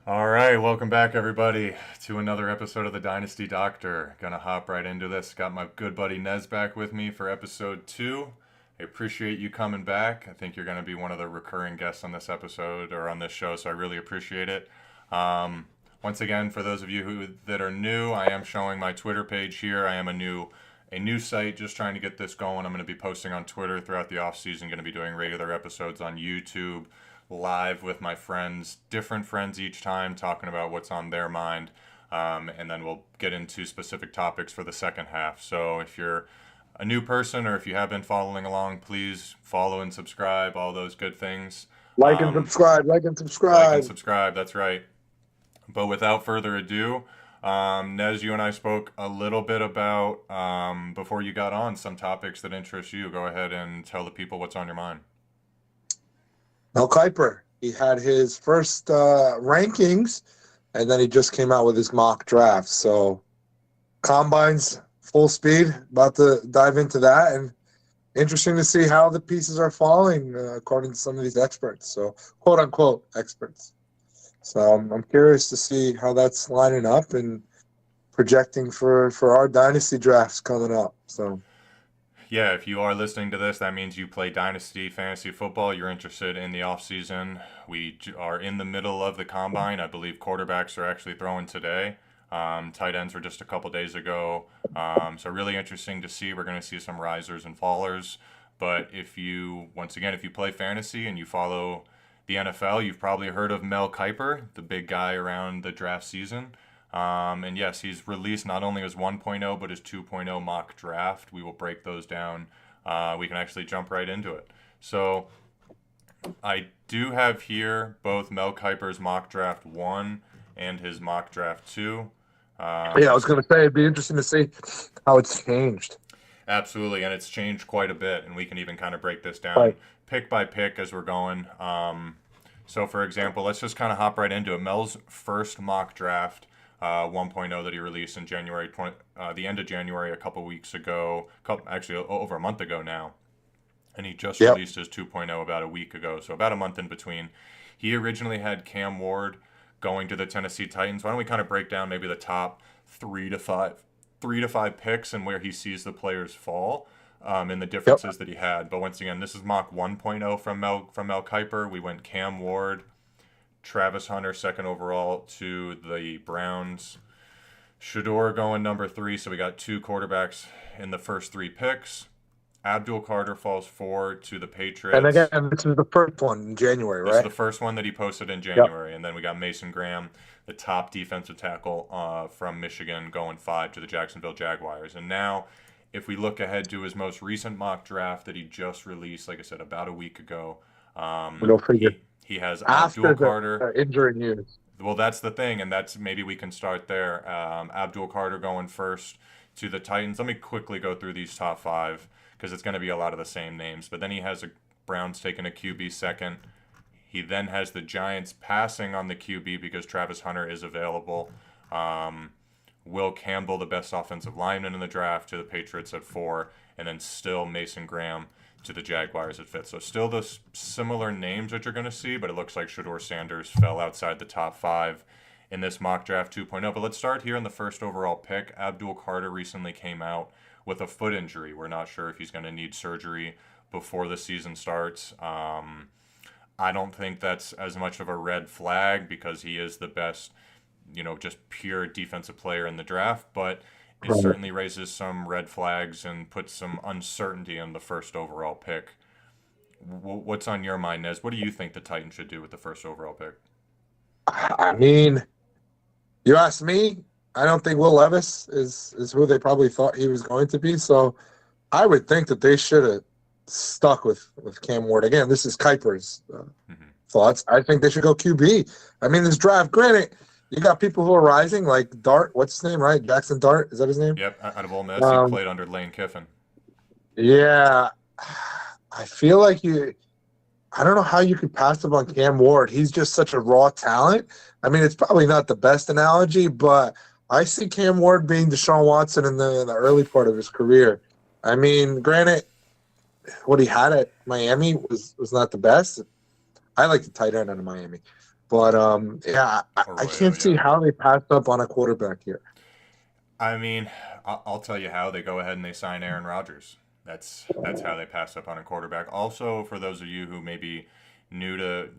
All right, welcome back, everybody, to another episode of the Dynasty Doctor. Gonna hop right into this. Got my good buddy Knez back with me for episode 2. I appreciate you coming back. I think you're gonna be one of the recurring guests on this episode or on this show, so I really appreciate it. Once again, for those of you that are new, I am showing my Twitter page here. I am a new site, just trying to get this going. I'm going to be posting on Twitter throughout the off season. Going to be doing regular episodes on YouTube, live with my friends, different friends each time, talking about what's on their mind. And then we'll get into specific topics for the second half. So if you're a new person or if you have been following along, please follow and subscribe, all those good things. Like and subscribe, like and Like and subscribe. subscribe, that's right. But without further ado, Nez, you and I spoke a little bit about, before you got on, some topics that interest you. Go ahead and tell the people what's on your mind. Mel Kiper, he had his first rankings, and then he just came out with his mock draft. So combines full speed, about to dive into that, and interesting to see how the pieces are falling according to some of these experts. So quote unquote experts. So I'm curious to see how that's lining up and projecting for our dynasty drafts coming up. So Yeah, if you are listening to this, that means you play Dynasty Fantasy Football. You're interested in the offseason. We are in the middle of the combine. I believe quarterbacks are actually throwing today. Tight ends were just a couple days ago. So really interesting to see. We're going to see some risers and fallers. But once again, if you play fantasy and you follow the NFL, you've probably heard of Mel Kiper, the big guy around the draft season. And yes, he's released not only his 1.0 but his 2.0 mock draft. We will break those down. We can actually jump right into it. So I do have here both Mel Kiper's mock draft 1 and his mock draft 2. yeah, I was going to say it'd be interesting to see how it's changed. Absolutely, and it's changed quite a bit, and we can even kind of break this down Right. pick by pick as we're going. So, for example, let's just kind of hop right into it. Mel's first mock draft, 1.0 that he released in January, the end of January, a couple weeks ago, actually over a month ago now, and he just Yep. released his 2.0 about a week ago, so about a month in between. He originally had Cam Ward going to the Tennessee Titans. Why don't we kind of break down maybe the top 3 to 5 picks and where he sees the players fall, and the Yep. differences that he had. But once again, this is mock 1.0 from Mel Kiper. We went Cam Ward, Travis Hunter second overall to the Browns, Shador going number 3. So we got 2 quarterbacks in the first 3 picks. Abdul Carter falls 4 to the And Patriots. again, this is the first one in January, This is right? the first one that he posted in Yep. January. And then we got Mason Graham, the top defensive tackle from Michigan, going 5 to the Jacksonville Jaguars. And now, if we look ahead to his most recent mock draft that he just released, like I said, about a week ago, Go figure. he has After Abdul the Carter. injury news. Well, that's the thing, and that's maybe we can start there. Abdul Carter going first to the Titans. Let me quickly go through these top 5 because it's going to be a lot of the same names. But then he has a Browns taking a QB second. He then has the Giants passing on the QB because Travis Hunter is available. Will Campbell, the best offensive lineman in the draft, to the Patriots at 4, and then still Mason Graham to the Jaguars at 5th. So still those similar names that you're going to see, but it looks like Shador Sanders fell outside the top 5 in this mock draft 2.0. But let's start here in the first overall pick. Abdul Carter recently came out with a foot injury. We're not sure if he's going to need surgery before the season starts. I don't think that's as much of a red flag because he is the best, just pure defensive player in the draft, but it Right. certainly raises some red flags and puts some uncertainty in the first overall pick. What's on your mind, Nez? What do you think the Titans should do with the first overall pick? I mean, you ask me, I don't think Will Levis is who they probably thought he was going to be. So I would think that they should have stuck with Cam Ward. Again, this is Kuiper's Mm-hmm. thoughts. I think they should go QB. I mean, this draft, granted, you got people who are rising, like Dart. What's his name, right? Jackson Dart. Is that his name? Yep, out of Ole Miss, he Um, played under Lane Kiffin. yeah. I feel like I don't know how you could pass up on Cam Ward. He's just such a raw talent. I mean, it's probably not the best analogy, but I see Cam Ward being Deshaun Watson in the early part of his career. I mean, granted, what he had at Miami was not the best. I like the tight end out of Miami. But yeah, I Arroyo, can't see yeah. how they passed up on a quarterback here. I mean, I'll tell you how they go ahead and they sign Aaron Rodgers. That's how they pass up on a quarterback. Also, for those of you who may be new to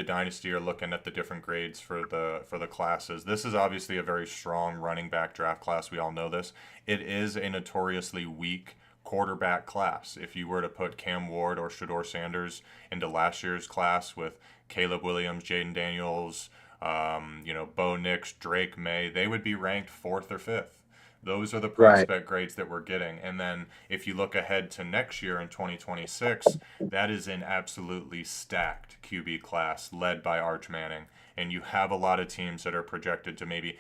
Dynasty or looking at the different grades for the classes, this is obviously a very strong running back draft class. We all know this. It is a notoriously weak quarterback class. If you were to put Cam Ward or Shador Sanders into last year's class with Caleb Williams, Jaden Daniels, Bo Nix, Drake May, they would be ranked fourth or fifth. Those are the Right. prospect grades that we're getting. And then if you look ahead to next year in 2026, that is an absolutely stacked QB class led by Arch Manning. And you have a lot of teams that are projected to maybe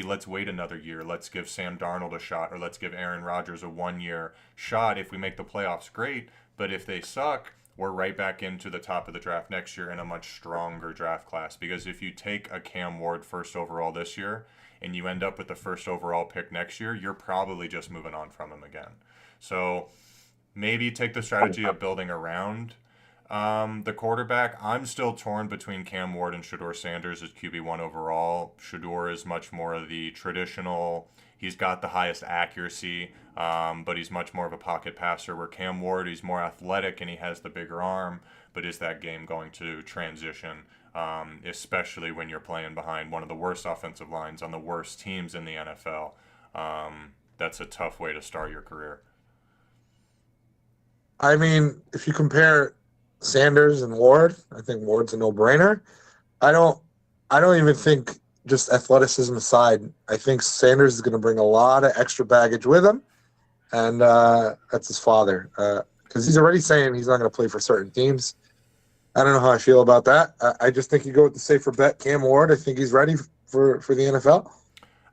let's wait another year. Let's give Sam Darnold a shot, or let's give Aaron Rodgers a 1 year shot. If we make the playoffs, great. But if they suck, we're right back into the top of the draft next year in a much stronger draft class. Because if you take a Cam Ward first overall this year, and you end up with the first overall pick next year, you're probably just moving on from him again. So maybe take the strategy of building around the quarterback. I'm still torn between Cam Ward and Shador Sanders as QB1 overall. Shador is much more of the traditional, he's got the highest accuracy, but he's much more of a pocket passer, where Cam Ward, he's more athletic and he has the bigger arm, but is that game going to transition? Especially when you're playing behind one of the worst offensive lines on the worst teams in the NFL. That's a tough way to start your career. I mean, if you compare Sanders and Ward, I think Ward's a no-brainer. I don't I don't even think, just athleticism aside, I think Sanders is going to bring a lot of extra baggage with him, and that's his father. Because he's already saying he's not going to play for certain teams. I don't know how I feel about that. I just think you go with the safer bet, Cam Ward. I think he's ready for the NFL.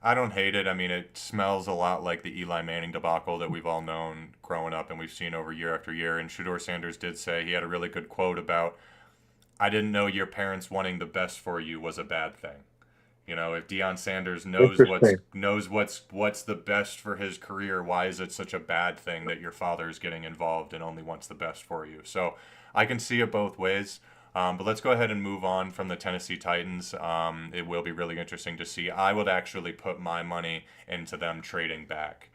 I don't hate it. I mean, it smells a lot like the Eli Manning debacle that we've all known growing up and we've seen over year after year. And Shador Sanders did say, he had a really good quote about, I didn't know your parents wanting the best for you was a bad thing. You know, if Deion Sanders Interesting. knows what's the best for his career, why is it such a bad thing that your father is getting involved and only wants the best for you? So I can see it both ways. But let's go ahead and move on from the Tennessee Titans. It will be really interesting to see. I would actually put my money into them trading back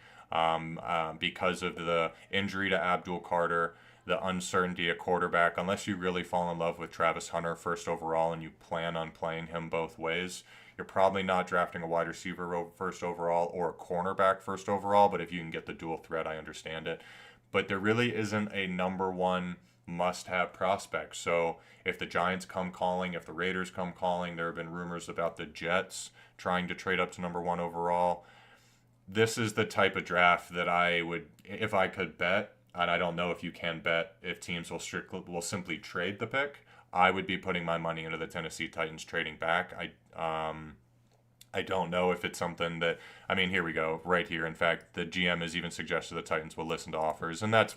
because of the injury to Abdul Carter, the uncertainty at quarterback. Unless you really fall in love with Travis Hunter first overall and you plan on playing him both ways, you're probably not drafting a wide receiver first overall or a cornerback first overall. But if you can get the dual threat, I understand it. But there really isn't a number one must have prospect. So if the Giants come calling, if the Raiders come calling, there have been rumors about the Jets trying to trade up to number one overall. This is the type of draft that I would, if I could bet, and I don't know if you can bet if teams will simply trade the pick. I would be putting my money into the Tennessee Titans trading back. I don't know if it's something that, I mean, here we go, right here. In fact, the GM has even suggested the Titans will listen to offers, and that's,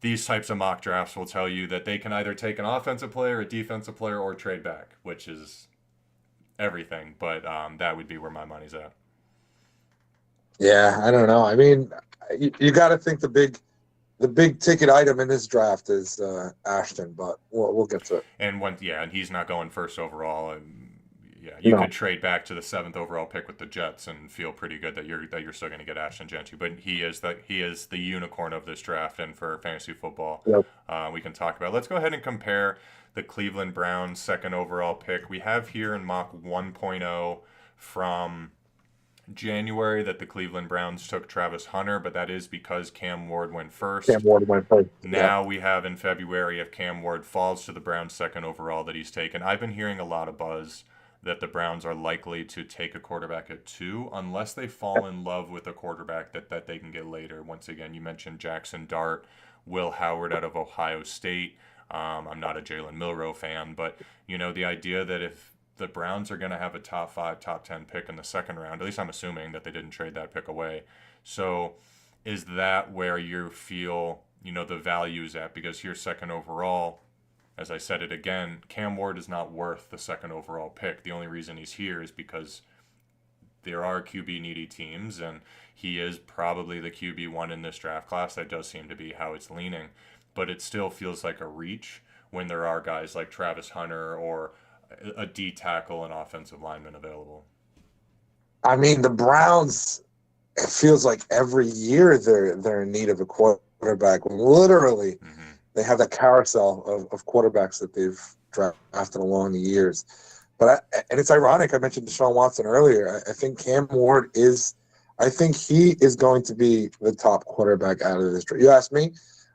these types of mock drafts will tell you that they can either take an offensive player, a defensive player, or trade back, which is everything. But that would be where my money's at. Yeah, I don't know. I mean, you got to think the big ticket item in this draft is Ashton, but we'll get to it. And and he's not going first overall. And yeah, you No. could trade back to the seventh overall pick with the Jets and feel pretty good that you're still going to get Ashton Gentry. But he is the unicorn of this draft, and for fantasy football, Yep. we can talk about. Let's go ahead and compare the Cleveland Browns second overall pick. We have here in mock 1.0 from January that the Cleveland Browns took Travis Hunter, but that is because Cam Ward went Cam first. Ward went first. Yeah. Now we have in February, if Cam Ward falls to the Browns second overall, that he's taken. I've been hearing a lot of buzz that the Browns are likely to take a quarterback at 2 unless they fall in love with a quarterback that they can get later. Once again, you mentioned Jackson Dart, Will Howard out of Ohio State. I'm not a Jalen Milroe fan, but the idea that if the Browns are going to have a top 5, top 10 pick in the second round, at least I'm assuming that they didn't trade that pick away. So is that where you feel, the value is at? Because here's second overall. As I said it again, Cam Ward is not worth the second overall pick. The only reason he's here is because there are QB needy teams, and he is probably the QB1 in this draft class. That does seem to be how it's leaning. But it still feels like a reach when there are guys like Travis Hunter or a D tackle and offensive lineman available. I mean, the Browns, it feels like every year they're in need of a quarterback. Literally, Hmm. they have that carousel of quarterbacks that they've drafted along the years. And it's ironic. I mentioned Deshaun Watson earlier. I think Cam Ward is. I think he is going to be the top quarterback out of this draft. You ask me,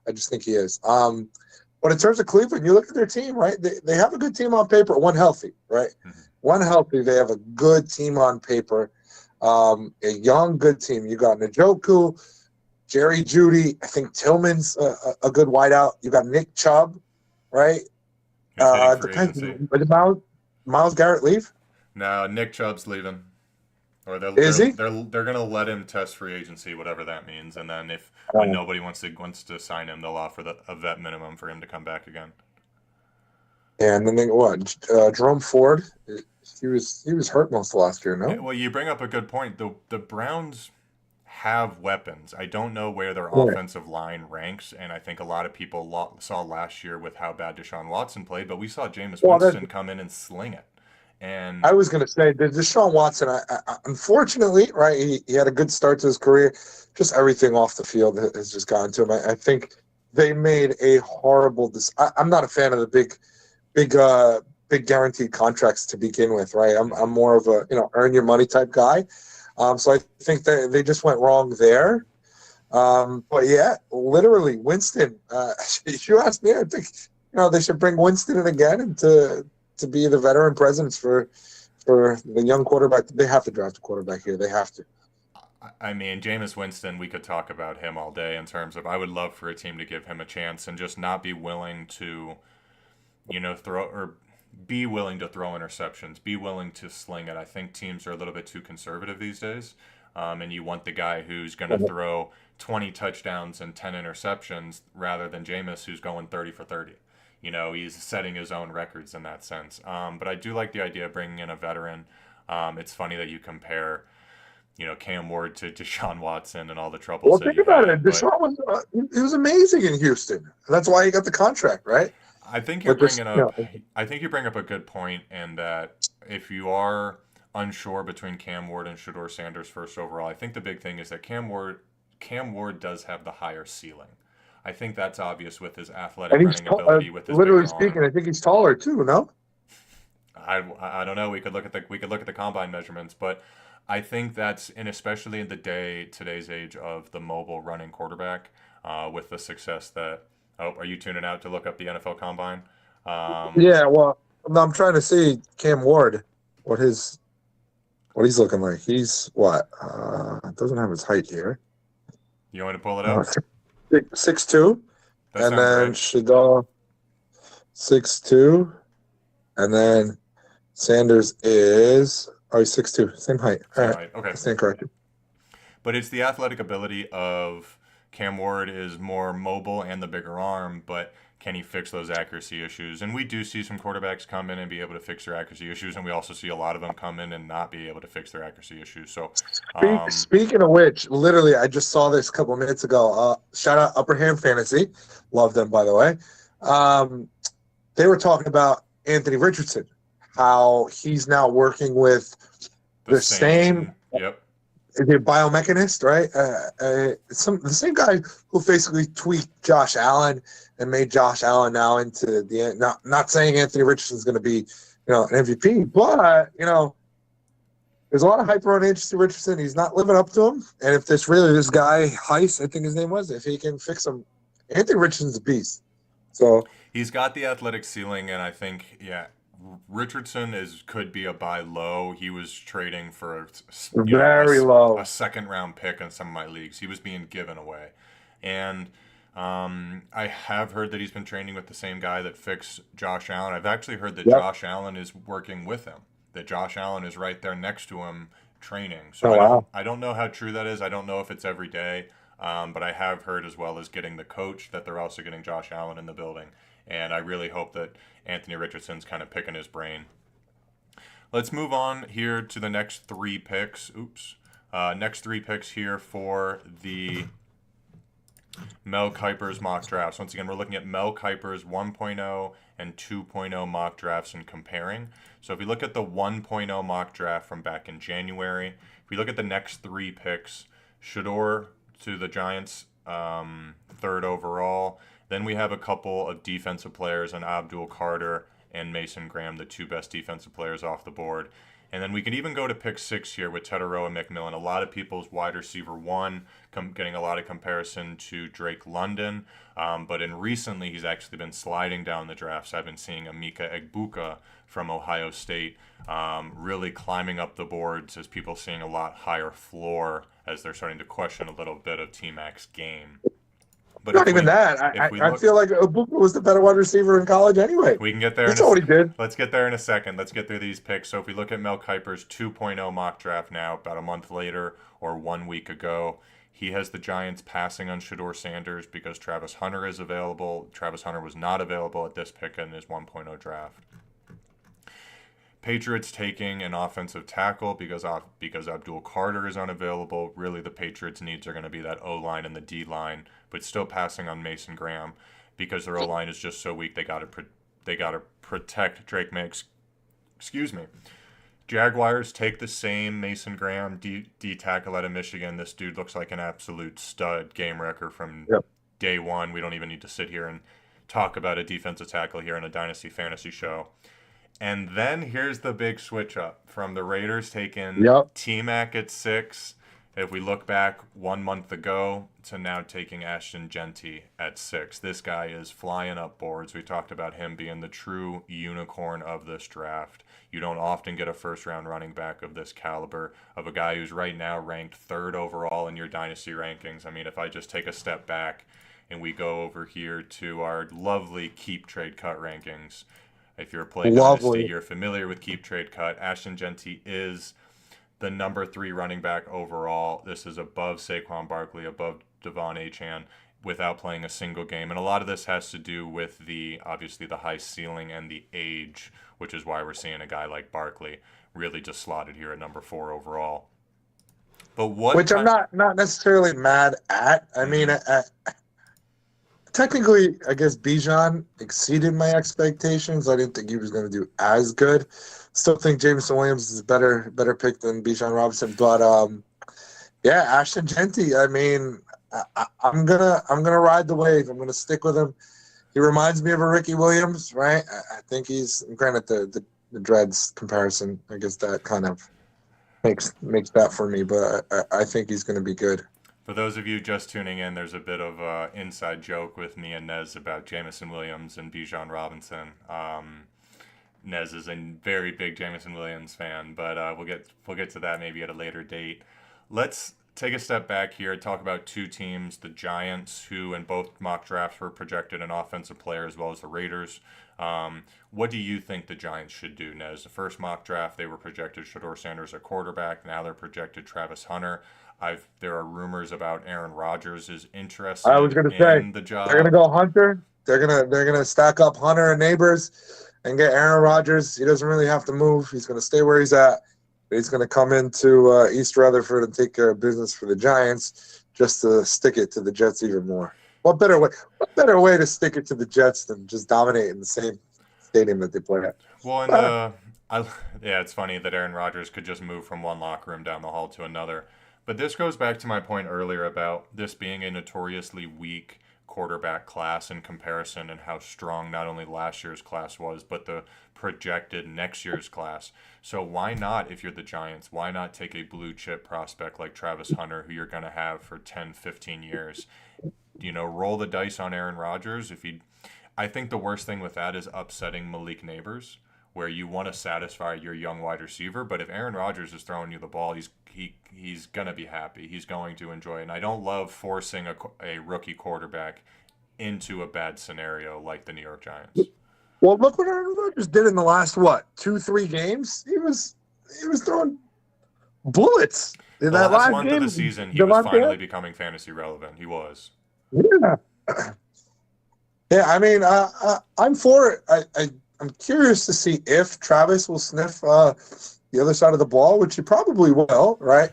I just think he is. But in terms of Cleveland, you look at their team, right? They have a good team on paper. One healthy, right? Hmm. One healthy. They have a good team on paper. A young, good team. You got Njoku, Jerry Jeudy. I think Tillman's a good wideout. You got Nick Chubb, right? Who's hitting free Depends. agency? Did Miles Garrett leave? No, Nick Chubb's leaving. Or Is he? they're gonna let him test free agency, whatever that means, and then if when Oh. nobody wants to sign him, they'll offer a vet minimum for him to come back again. And then Jerome Ford. He was hurt most of last year. Yeah, No. well, you bring up a good point. The Browns have weapons. I don't know where their Yeah. offensive line ranks, and I think a lot of people saw last year with how bad Deshaun Watson played, but we saw Jameis Well, Winston come in and sling it. And I was going to say that Deshaun Watson. Unfortunately, right, he had a good start to his career. Just everything off the field has just gotten to him. I think they made a horrible. I'm not a fan of the big guaranteed contracts to begin with, right? I'm more of a earn your money type guy. So I think that they just went wrong there. But yeah, literally Winston. If you ask me, I think they should bring Winston in again and to be the veteran presence for the young quarterback. They have to draft a quarterback here. They have to. I mean, Jameis Winston, we could talk about him all day in terms of I would love for a team to give him a chance and just not be willing to, throw or be willing to throw interceptions, be willing to sling it. I think teams are a little bit too conservative these days. And you want the guy who's going to throw 20 touchdowns and 10 interceptions rather than Jameis who's going 30 for 30. He's setting his own records in that sense. But I do like the idea of bringing in a veteran. It's funny that you compare, Cam Ward to Deshaun Watson and all the troubles Well, that think he about had. it. But Deshaun he was amazing in Houston. That's why he got the contract, right? I think you're But just bringing up, I think you bring up a good point in that if you are unsure between Cam Ward and Shedeur Sanders first overall, I think the big thing is that Cam Ward does have the higher ceiling. I think that's obvious with his athletic and he's running ability, with his literally bigger arm. speaking. I think he's taller too. No. I don't know. We could look at the combine measurements, but I think that's, and especially in today's age of the mobile running quarterback, with the success that. Oh, are you tuning out to look up the NFL combine? Yeah. Well, no, I'm trying to see Cam Ward. What he's looking like. He's what? Doesn't have his height here. You want me to pull it up? 6'2", That and sounds then right. Shadal 6'2", and then Sanders is he's 6'2", same height. All Same right, height. Okay. I stand corrected. But it's the athletic ability of Cam Ward is more mobile and the bigger arm, but can he fix those accuracy issues? And we do see some quarterbacks come in and be able to fix their accuracy issues, and we also see a lot of them come in and not be able to fix their accuracy issues. So, Speaking of which, literally, I just saw this a couple of minutes ago. Shout out Upper Hand Fantasy, love them by the way. They were talking about Anthony Richardson, how he's now working with the same. Yep. The biomechanist, right? The same guy who basically tweaked Josh Allen and made Josh Allen now into the. Not saying Anthony Richardson's going to be, an MVP, but there's a lot of hype around Anthony Richardson. He's not living up to him. And if this guy Heiss, I think his name was, if he can fix him, Anthony Richardson's a beast. So he's got the athletic ceiling, and I think Richardson could be a buy low. He was trading for very low, a second round pick in some of my leagues. He was being given away, and I have heard that he's been training with the same guy that fixed Josh Allen. I've actually heard that Josh Allen is working with him. That Josh Allen is right there next to him training. So I don't know how true that is. I don't know if it's every day, but I have heard as well as getting the coach that they're also getting Josh Allen in the building. And I really hope that Anthony Richardson's kind of picking his brain. Let's move on here to the next three picks. Next three picks here for the Mel Kiper's mock drafts. Once again, we're looking at Mel Kiper's 1.0 and 2.0 mock drafts and comparing. So if we look at the 1.0 mock draft from back in January, if we look at the next 3 picks, Shador to the Giants, 3rd overall. Then we have a couple of defensive players, and Abdul Carter and Mason Graham, the 2 best defensive players off the board. And then we can even go to pick 6 here with Teteroa McMillan. A lot of people's wide receiver 1 getting a lot of comparison to Drake London. But recently, he's actually been sliding down the drafts. I've been seeing Emeka Egbuka from Ohio State really climbing up the boards as people seeing a lot higher floor as they're starting to question a little bit of T-Mac's game. But not even that. I feel like Egbuka was the better wide receiver in college anyway. We can get there. That's what he did. Let's get there in a second. Let's get through these picks. So if we look at Mel Kiper's 2.0 mock draft now, about a month later or 1 week ago, he has the Giants passing on Shador Sanders because Travis Hunter is available. Travis Hunter was not available at this pick in his 1.0 draft. Patriots taking an offensive tackle because Abdul Carter is unavailable. Really, the Patriots' needs are going to be that O-line and the D-line, but still passing on Mason Graham because their O-line is just so weak. They got to protect Drake May. Excuse me. Jaguars take the same Mason Graham D tackle out of Michigan. This dude looks like an absolute stud, game wrecker from day one. We don't even need to sit here and talk about a defensive tackle here in a Dynasty Fantasy show. And then here's the big switch up from the Raiders taking T-Mac at 6. If we look back 1 month ago to now taking Ashton Genty at 6. This guy is flying up boards. We talked about him being the true unicorn of this draft. You don't often get a first-round running back of this caliber, of a guy who's right now ranked 3rd overall in your Dynasty rankings. I mean, if I just take a step back and we go over here to our lovely Keep Trade Cut rankings, if you're a Play Dynasty, you're familiar with Keep Trade Cut. Ashton Genty is the number 3 running back overall. This is above Saquon Barkley, above Devon Achane, without playing a single game. And a lot of this has to do with obviously the high ceiling and the age, which is why we're seeing a guy like Barkley really just slotted here at number 4 overall. But which I'm not necessarily mad at. I mean, technically, I guess Bijan exceeded my expectations. I didn't think he was going to do as good. Still think Jameson Williams is a better pick than Bijan Robinson. But Ashton Genty. I mean, I'm gonna ride the wave. I'm gonna stick with him. He reminds me of a Ricky Williams, right? I think he's, granted the Dreads comparison. I guess that kind of makes that for me. But I think he's going to be good. For those of you just tuning in, there's a bit of an inside joke with me and Knez about Jameson Williams and Bijan Robinson. Knez is a very big Jameson Williams fan, but we'll get to that maybe at a later date. Let's take a step back here and talk about 2 teams, the Giants, who in both mock drafts were projected an offensive player, as well as the Raiders. What do you think the Giants should do, Knez? The first mock draft, they were projected Shador Sanders at quarterback. Now they're projected Travis Hunter. There are rumors about Aaron Rodgers is interested in the job. They're going to go Hunter. They're gonna stack up Hunter and Neighbors and get Aaron Rodgers. He doesn't really have to move. He's going to stay where he's at. He's going to come into East Rutherford and take care of business for the Giants, just to stick it to the Jets even more. What better way to stick it to the Jets than just dominate in the same stadium that they play at? Well, it's funny that Aaron Rodgers could just move from one locker room down the hall to another. But this goes back to my point earlier about this being a notoriously weak quarterback class in comparison, and how strong not only last year's class was, but the projected next year's class. So why not, if you're the Giants, why not take a blue chip prospect like Travis Hunter, who you're going to have for 10, 15 years? Roll the dice on Aaron Rodgers. I think the worst thing with that is upsetting Malik Neighbors, where you want to satisfy your young wide receiver. But if Aaron Rodgers is throwing you the ball, he's going to be happy. He's going to enjoy it. And I don't love forcing a rookie quarterback into a bad scenario like the New York Giants. Well, look what Aaron Rodgers did in the last, 2-3 games? He was throwing bullets. In that last month game of the season, he was finally becoming fantasy relevant. He was. Yeah. Yeah, I mean, I'm for it. I'm curious to see if Travis will sniff the other side of the ball, which he probably will, right?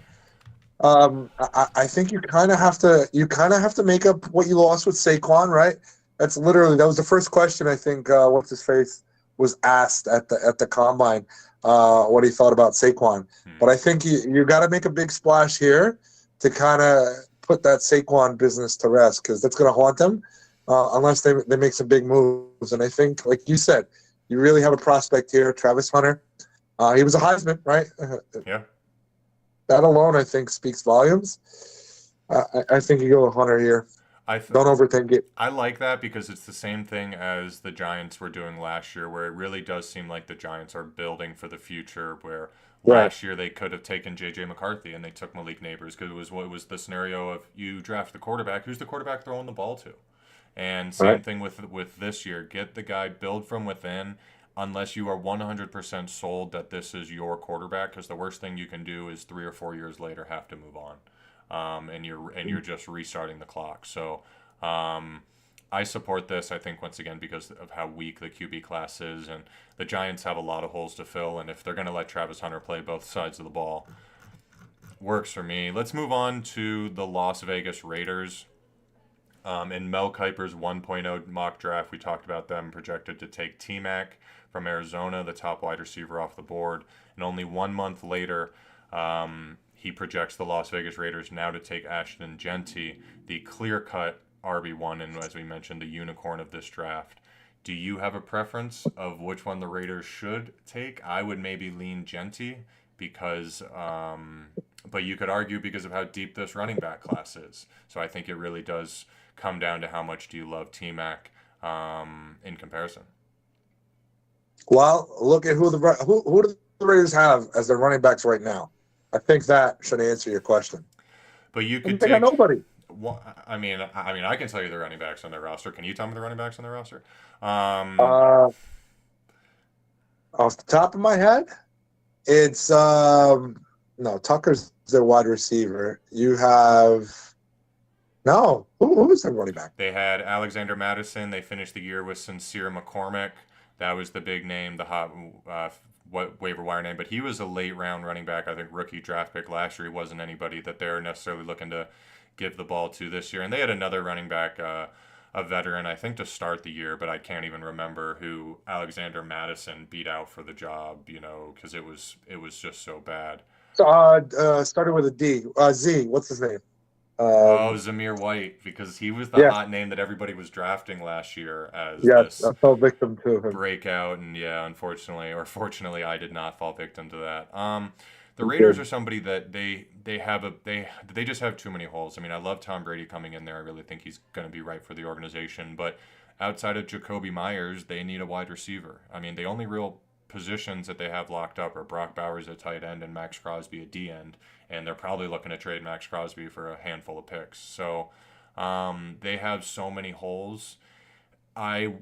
I think you kind of have to make up what you lost with Saquon, right? That was the first question I think what's his face was asked at the combine, what he thought about Saquon. But I think you got to make a big splash here to kind of put that Saquon business to rest, because that's going to haunt them unless they make some big moves. And I think, like you said, you really have a prospect here, Travis Hunter. He was a Heisman, right? Yeah. That alone, I think, speaks volumes. I think you go with Hunter here. Don't overthink it. I like that because it's the same thing as the Giants were doing last year, where it really does seem like the Giants are building for the future. Where Right. last year they could have taken J.J. McCarthy and they took Malik Neighbors because it was the scenario of you draft the quarterback. Who's the quarterback throwing the ball to? And same Right. thing with this year. Get the guy, build from within, unless you are 100% sold that this is your quarterback. Because the worst thing you can do is 3 or 4 years later have to move on, and you're just restarting the clock. So I support this. I think once again because of how weak the QB class is, and the Giants have a lot of holes to fill. And if they're going to let Travis Hunter play both sides of the ball, works for me. Let's move on to the Las Vegas Raiders. In Mel Kiper's 1.0 mock draft, we talked about them projected to take T-Mac from Arizona, the top wide receiver off the board. And only 1 month later, he projects the Las Vegas Raiders now to take Ashton Genty, the clear-cut RB1, and as we mentioned, the unicorn of this draft. Do you have a preference of which one the Raiders should take? I would maybe lean Genty because, but you could argue because of how deep this running back class is. So I think it really does come down to how much do you love T-Mac in comparison. Well, look at who do the Raiders have as their running backs right now. I think that should answer your question. But you They could got take. nobody. Well, I can tell you the running backs on their roster. Can you tell me the running backs on their roster? Uh, Off the top of my head, it's no, Tucker's their wide receiver. You have no, who is their running back? They had Alexander Madison. They finished the year with Sincere McCormick. That was the big name, the hot waiver wire name. But he was a late round running back. I think rookie draft pick last year. He wasn't anybody that they're necessarily looking to give the ball to this year. And they had another running back, a veteran, I think, to start the year, but I can't even remember who Alexander Madison beat out for the job. Because it was just so bad. So, started with a D. Z. What's his name? Zamir White, because he was the Yes. hot name that everybody was drafting last year as Yes, this I fell victim to him. breakout, and yeah, unfortunately or fortunately, I did not fall victim to that. The You Raiders did. are somebody that they just have too many holes. I mean, I love Tom Brady coming in there. I really think he's going to be right for the organization, but outside of Jacoby Myers, they need a wide receiver. I mean, the only real positions that they have locked up are Brock Bowers at tight end and Max Crosby at D end, and they're probably looking to trade Max Crosby for a handful of picks. So they have so many holes.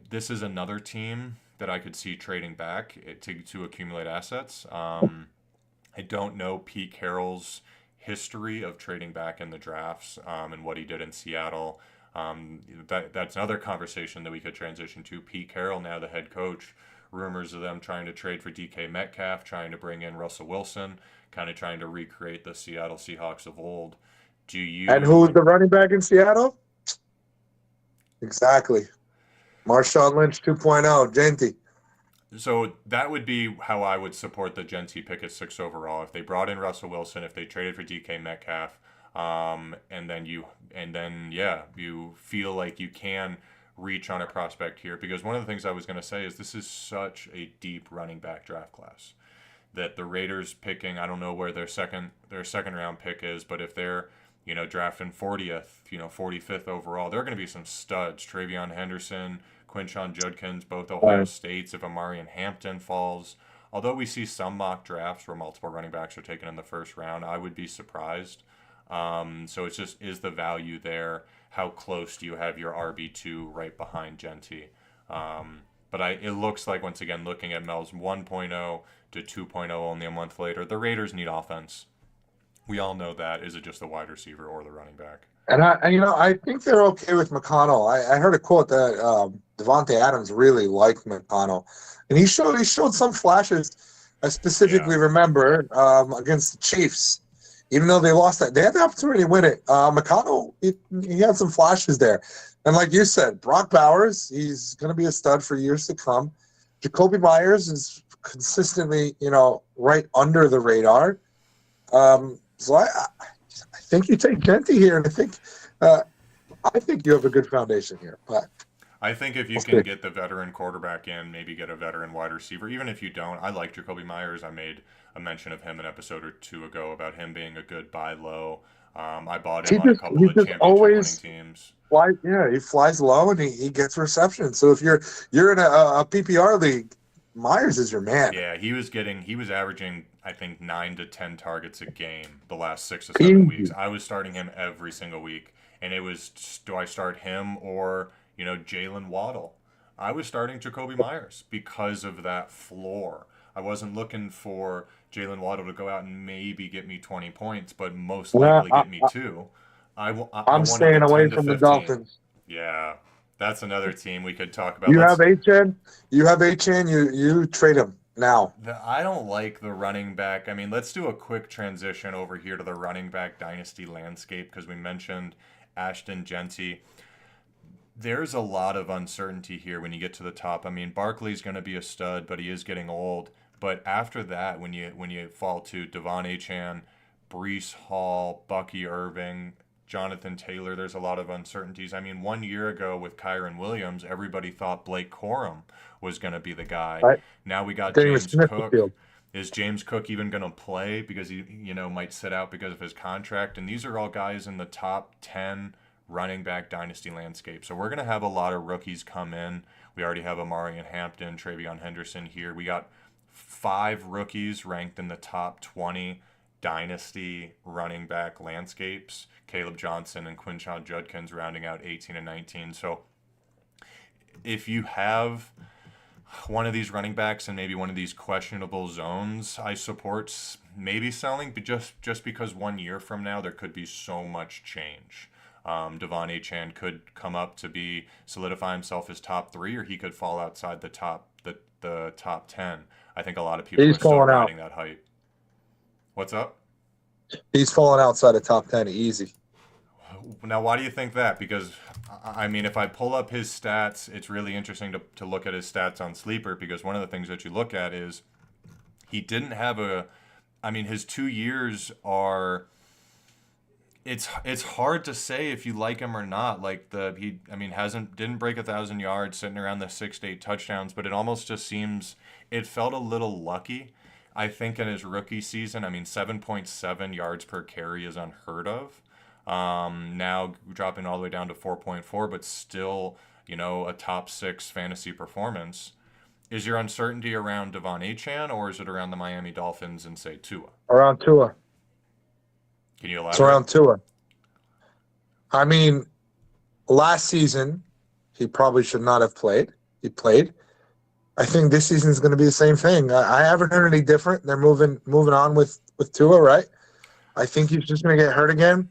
This is another team that I could see trading back to accumulate assets. I don't know Pete Carroll's history of trading back in the drafts and what he did in Seattle. That's another conversation that we could transition to. Pete Carroll, now the head coach, rumors of them trying to trade for DK Metcalf, trying to bring in Russell Wilson, kind of trying to recreate the Seattle Seahawks of old. Do you? And who's the running back in Seattle? Exactly. Marshawn Lynch 2.0, Genty. So that would be how I would support the Genty pick at 6 overall. If they brought in Russell Wilson, if they traded for DK Metcalf, and then you feel like you can reach on a prospect here. Because one of the things I was going to say is this is such a deep running back draft class that the Raiders picking, I don't know where their second round pick is, but if they're drafting 40th, 45th overall, there are going to be some studs. Travion Henderson, Quinshon Judkins, both Ohio States. If Amarian Hampton falls, although we see some mock drafts where multiple running backs are taken in the first round, I would be surprised. So it's just, is the value there? How close do you have your RB2 right behind Genty? But it looks like, once again, looking at Mel's 1.0 to 2.0 only a month later, the Raiders need offense. We all know that. Is it just the wide receiver or the running back? And I think they're okay with McConnell. I heard a quote that Devontae Adams really liked McConnell, and he showed some flashes. I specifically remember against the Chiefs. even though they lost that, they had the opportunity to win it. McConnell, he had some flashes there. And like you said, Brock Bowers, he's going to be a stud for years to come. Jacoby Myers is consistently, right under the radar. So I think you take Genty here, and I think you have a good foundation here. But I think if you we'll can see. get the veteran quarterback in, maybe get a veteran wide receiver, even if you don't, I like Jacoby Myers. I made a mention of him an episode or two ago about him being a good buy low. I bought him He on a just couple he of just championship winning always teams. flies. Yeah, he flies low and he gets reception. So if you're in a PPR league, Myers is your man. Yeah, he was averaging, I think, 9 to 10 targets a game the last 6 to 7 weeks. Easy. I was starting him every single week, and it was, do I start him or Jalen Waddle? I was starting Jacoby Myers because of that floor. I wasn't looking for Jalen Waddle to go out and maybe get me 20 points, but most Well, likely get me two. I I'm wanted the staying away 10 to from the 15. Dolphins. Yeah, that's another team we could talk about. You have HN. You have HN. You trade him now. I don't like the running back. I mean, let's do a quick transition over here to the running back dynasty landscape because we mentioned Ashton Genty. There's a lot of uncertainty here when you get to the top. I mean, Barkley's going to be a stud, but he is getting old. But after that, when you fall to Devon Achane, Brees Hall, Bucky Irving, Jonathan Taylor, there's a lot of uncertainties. I mean, 1 year ago with Kyron Williams, everybody thought Blake Corum was going to be the guy. Right. Now we got Then he was James Smith the Cook. field. Is James Cook even going to play because he might sit out because of his contract? And these are all guys in the top 10 running back dynasty landscape. So we're going to have a lot of rookies come in. We already have Amari and Hampton, Travion Henderson here. We got 5 rookies ranked in the top 20 dynasty running back landscapes. Caleb Johnson and Quinshon Judkins rounding out 18 and 19. So if you have one of these running backs and maybe one of these questionable zones, I support maybe selling, but just because 1 year from now there could be so much change. Devon Achane could come up to be solidify himself as top 3, or he could fall outside the top 10. I think a lot of people He's are still falling out. riding that hype. What's up? He's falling outside the top 10 easy. Now, why do you think that? Because, I mean, if I pull up his stats, it's really interesting to look at his stats on Sleeper, because one of the things that you look at is he didn't have his 2 years are, it's hard to say if you like him or not. Like didn't break 1,000 yards, sitting around the 6 to 8 touchdowns, but it almost just seems, it felt a little lucky. I think in his rookie season, 7.7 yards per carry is unheard of. Now dropping all the way down to 4.4, but still, a top 6 fantasy performance. Is your uncertainty around Devon Achane, or is it around the Miami Dolphins and, say, Tua? Around Tua. Can you It's elaborate? around Tua. Last season, he probably should not have played. He played. I think this season is going to be the same thing. I haven't heard any different. They're moving on with Tua, right? I think he's just going to get hurt again.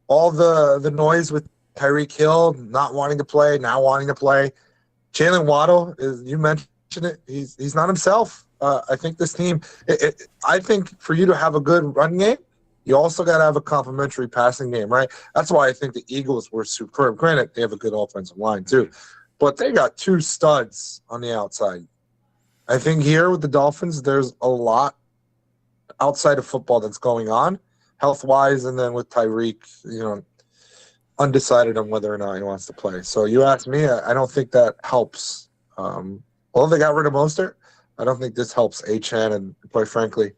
All the noise with Tyreek Hill not wanting to play, now wanting to play. Jalen Waddle, you mentioned it. He's not himself. I think this team. I think for you to have a good run game, you also got to have a complimentary passing game, right? That's why I think the Eagles were superb. Granted, they have a good offensive line too, but they got 2 studs on the outside. I think here with the Dolphins, there's a lot outside of football that's going on, health-wise, and then with Tyreek, undecided on whether or not he wants to play. So you ask me, I don't think that helps. Although they got rid of Mostert, I don't think this helps Achane, and quite frankly,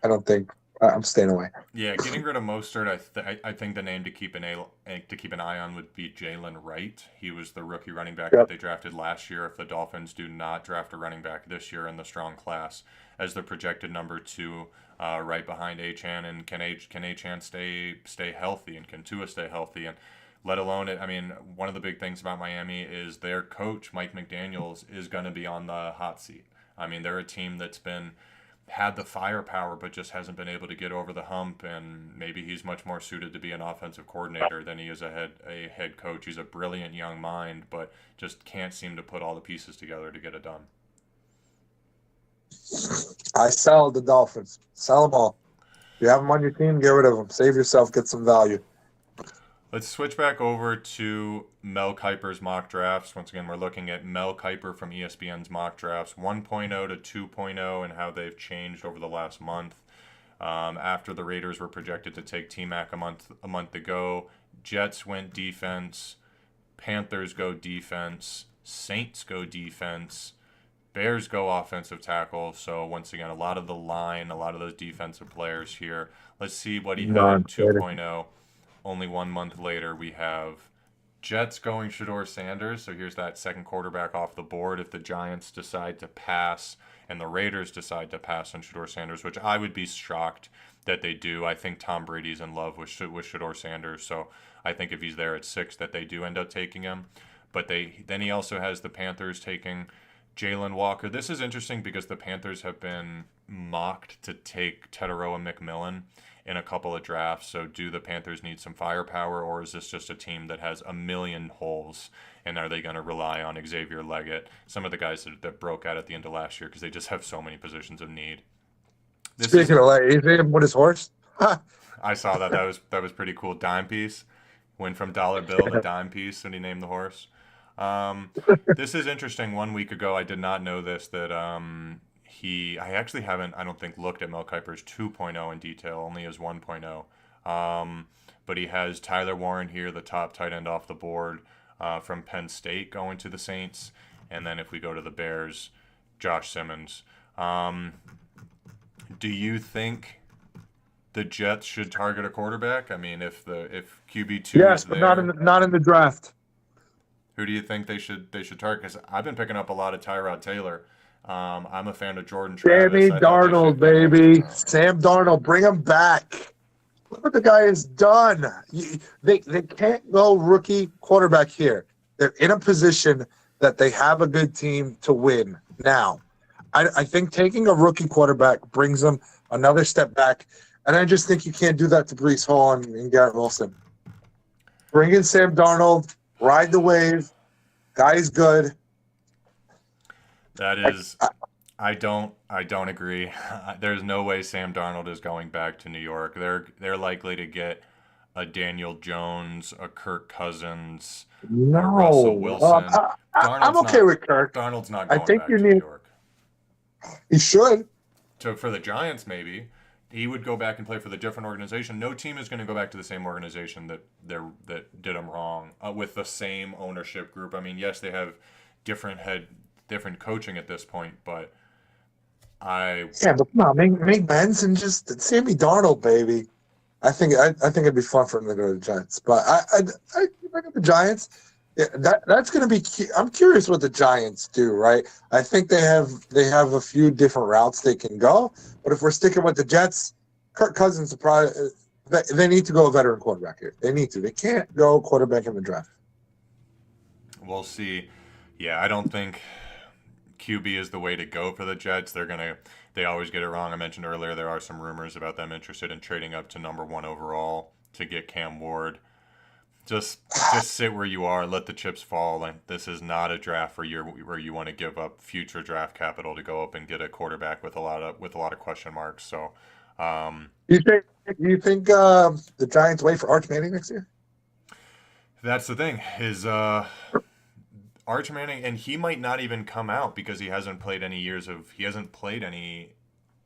I don't think I'm staying away. Yeah, getting rid of Mostert, I think the name to keep an eye on would be Jalen Wright. He was the rookie running back that they drafted last year. If the Dolphins do not draft a running back this year in the strong class as the projected number 2, right behind Achane, and can Achane stay healthy, and can Tua stay healthy, and let alone it. One of the big things about Miami is their coach Mike McDaniels is going to be on the hot seat. They're a team that's had the firepower, but just hasn't been able to get over the hump, and maybe he's much more suited to be an offensive coordinator than he is a head coach. He's a brilliant young mind, but just can't seem to put all the pieces together to get it done. I sell the Dolphins. Sell them all. you have him on your team, get rid of him. Save yourself, get some value. Let's switch back over to Mel Kiper's mock drafts. Once again, we're looking at Mel Kiper from ESPN's mock drafts 1.0 to 2.0 and how they've changed over the last month. After the Raiders were projected to take T-Mac a month ago, Jets went defense, Panthers go defense, Saints go defense, Bears go offensive tackle. So once again, a lot of the line, a lot of those defensive players here. Let's see what he had in 2.0. Only 1 month later, we have Jets going Shedeur Sanders. So here's that second quarterback off the board if the Giants decide to pass and the Raiders decide to pass on Shedeur Sanders, which I would be shocked that they do. I think Tom Brady's in love with Shedeur Sanders. So I think if he's there at 6 that they do end up taking him. But then he also has the Panthers taking Jalen Walker. This is interesting because the Panthers have been mocked to take Teteroa McMillan in a couple of drafts. So do the Panthers need some firepower, or is this just a team that has a million holes? And are they going to rely on Xavier Leggett, some of the guys that broke out at the end of last year because they just have so many positions of need? Speaking of Leggett, is him with his horse? I saw that. That was pretty cool. Dime piece. Went from dollar bill to dime piece when he named the horse. This is interesting. 1 week ago, I did not know this, that I actually haven't, I don't think, looked at Mel Kiper's 2.0 in detail, only his 1.0. But he has Tyler Warren here, the top tight end off the board from Penn State, going to the Saints. And then if we go to the Bears, Josh Simmons. Do you think the Jets should target a quarterback? I mean, if QB2 yes, is but there, not in the draft. who do you think they should target? Because I've been picking up a lot of Tyrod Taylor. I'm a fan of Jordan Travis. Sammy Darnold, baby. Sam Darnold, bring him back. Look what the guy has done. They can't go rookie quarterback here. They're in a position that they have a good team to win now. I think taking a rookie quarterback brings them another step back, and I just think you can't do that to Breece Hall and Garrett Wilson. Bring in Sam Darnold, ride the wave. Guy's good. That is, I don't agree. There's no way Sam Darnold is going back to New York. They're likely to get a Daniel Jones, a Kirk Cousins, a Russell Wilson. I'm okay with Kirk. Darnold's not going back to New York. He should. So for the Giants, maybe he would go back and play for the different organization. No team is going to go back to the same organization that did him wrong with the same ownership group. I mean, yes, they have different coaching at this point, but but come on, make men's and just Sammy Darnold, baby. I think it'd be fun for him to go to the Giants, but I bring up the Giants. Yeah, that's going to be. I'm curious what the Giants do. Right, I think they have a few different routes they can go, but if we're sticking with the Jets, Kirk Cousins probably they need to go a veteran quarterback here. They need to. They can't go quarterback in the draft. We'll see. Yeah, I don't think QB is the way to go for the Jets. They always get it wrong. I mentioned earlier there are some rumors about them interested in trading up to number 1 overall to get Cam Ward. Just sit where you are, let the chips fall. And this is not a draft where you want to give up future draft capital to go up and get a quarterback with a lot of question marks. So, you think the Giants wait for Arch Manning next year? That's the thing. Is Arch Manning, and he might not even come out because he hasn't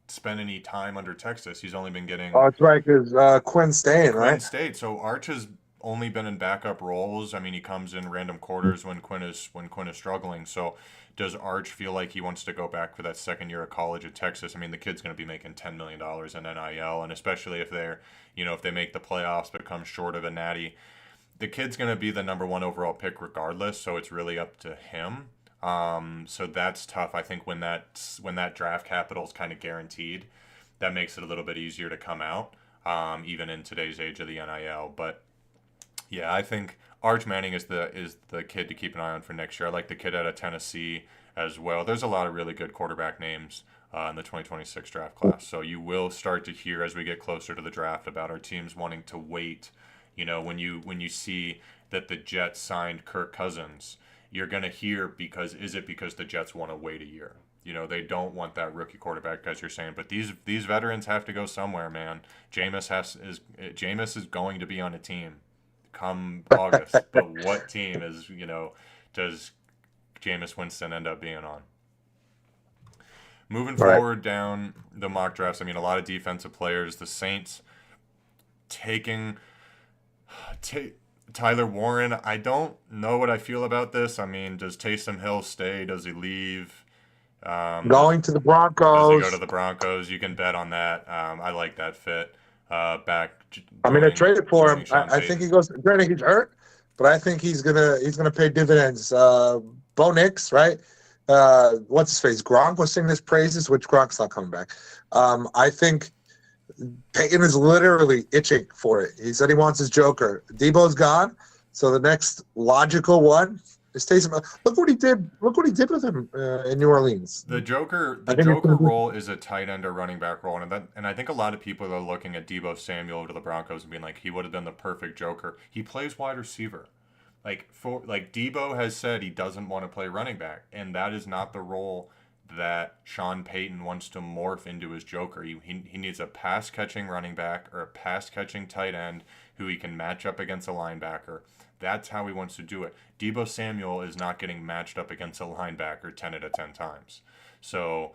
spent any time under Texas. He's only been getting. Oh, that's right, because Quinn's staying, right? Quinn stayed. So Arch has only been in backup roles. I mean, he comes in random quarters when Quinn is struggling. So does Arch feel like he wants to go back for that second year of college at Texas? I mean, the kid's going to be making $10 million in NIL, and especially if if they make the playoffs but come short of a natty, the kid's going to be the number 1 overall pick regardless. So it's really up to him. So that's tough. I think when that draft capital is kind of guaranteed, that makes it a little bit easier to come out, even in today's age of the NIL. But yeah, I think Arch Manning is the kid to keep an eye on for next year. I like the kid out of Tennessee as well. There's a lot of really good quarterback names in the 2026 draft class. So you will start to hear as we get closer to the draft about our teams wanting to wait. When you see that the Jets signed Kirk Cousins, you're going to hear because the Jets want to wait a year? They don't want that rookie quarterback, as you're saying. But these veterans have to go somewhere, man. Jameis is going to be on a team come August. But what team does Jameis Winston end up being on? Moving Right. forward down the mock drafts, I mean, a lot of defensive players. The Saints taking Tyler Warren. I don't know what I feel about this. I mean, does Taysom Hill stay? Does he leave? Um, does Going to the does he go to Broncos. the Broncos? You can bet on that. I like that fit. I mean, I traded for joining him. Sean I think he Payton. goes. Granted, he's hurt, but I think he's gonna pay dividends. Bo Nix, right? What's his face? Gronk was singing his praises, which Gronk's not coming back. I think Peyton is literally itching for it. He said he wants his Joker. Debo's gone, so the next logical one is Taysom. Look what he did. Look what he did with him in New Orleans. The I think it's Joker gonna be. role is a tight end or running back role, and I think a lot of people are looking at Debo Samuel to the Broncos and being like, he would have been the perfect Joker. He plays wide receiver. Debo has said he doesn't want to play running back, and that is not the role that Sean Payton wants to morph into his Joker. He needs a pass catching running back or a pass catching tight end who he can match up against a linebacker. That's how he wants to do it. Debo Samuel is not getting matched up against a linebacker 10 out of 10 times. So,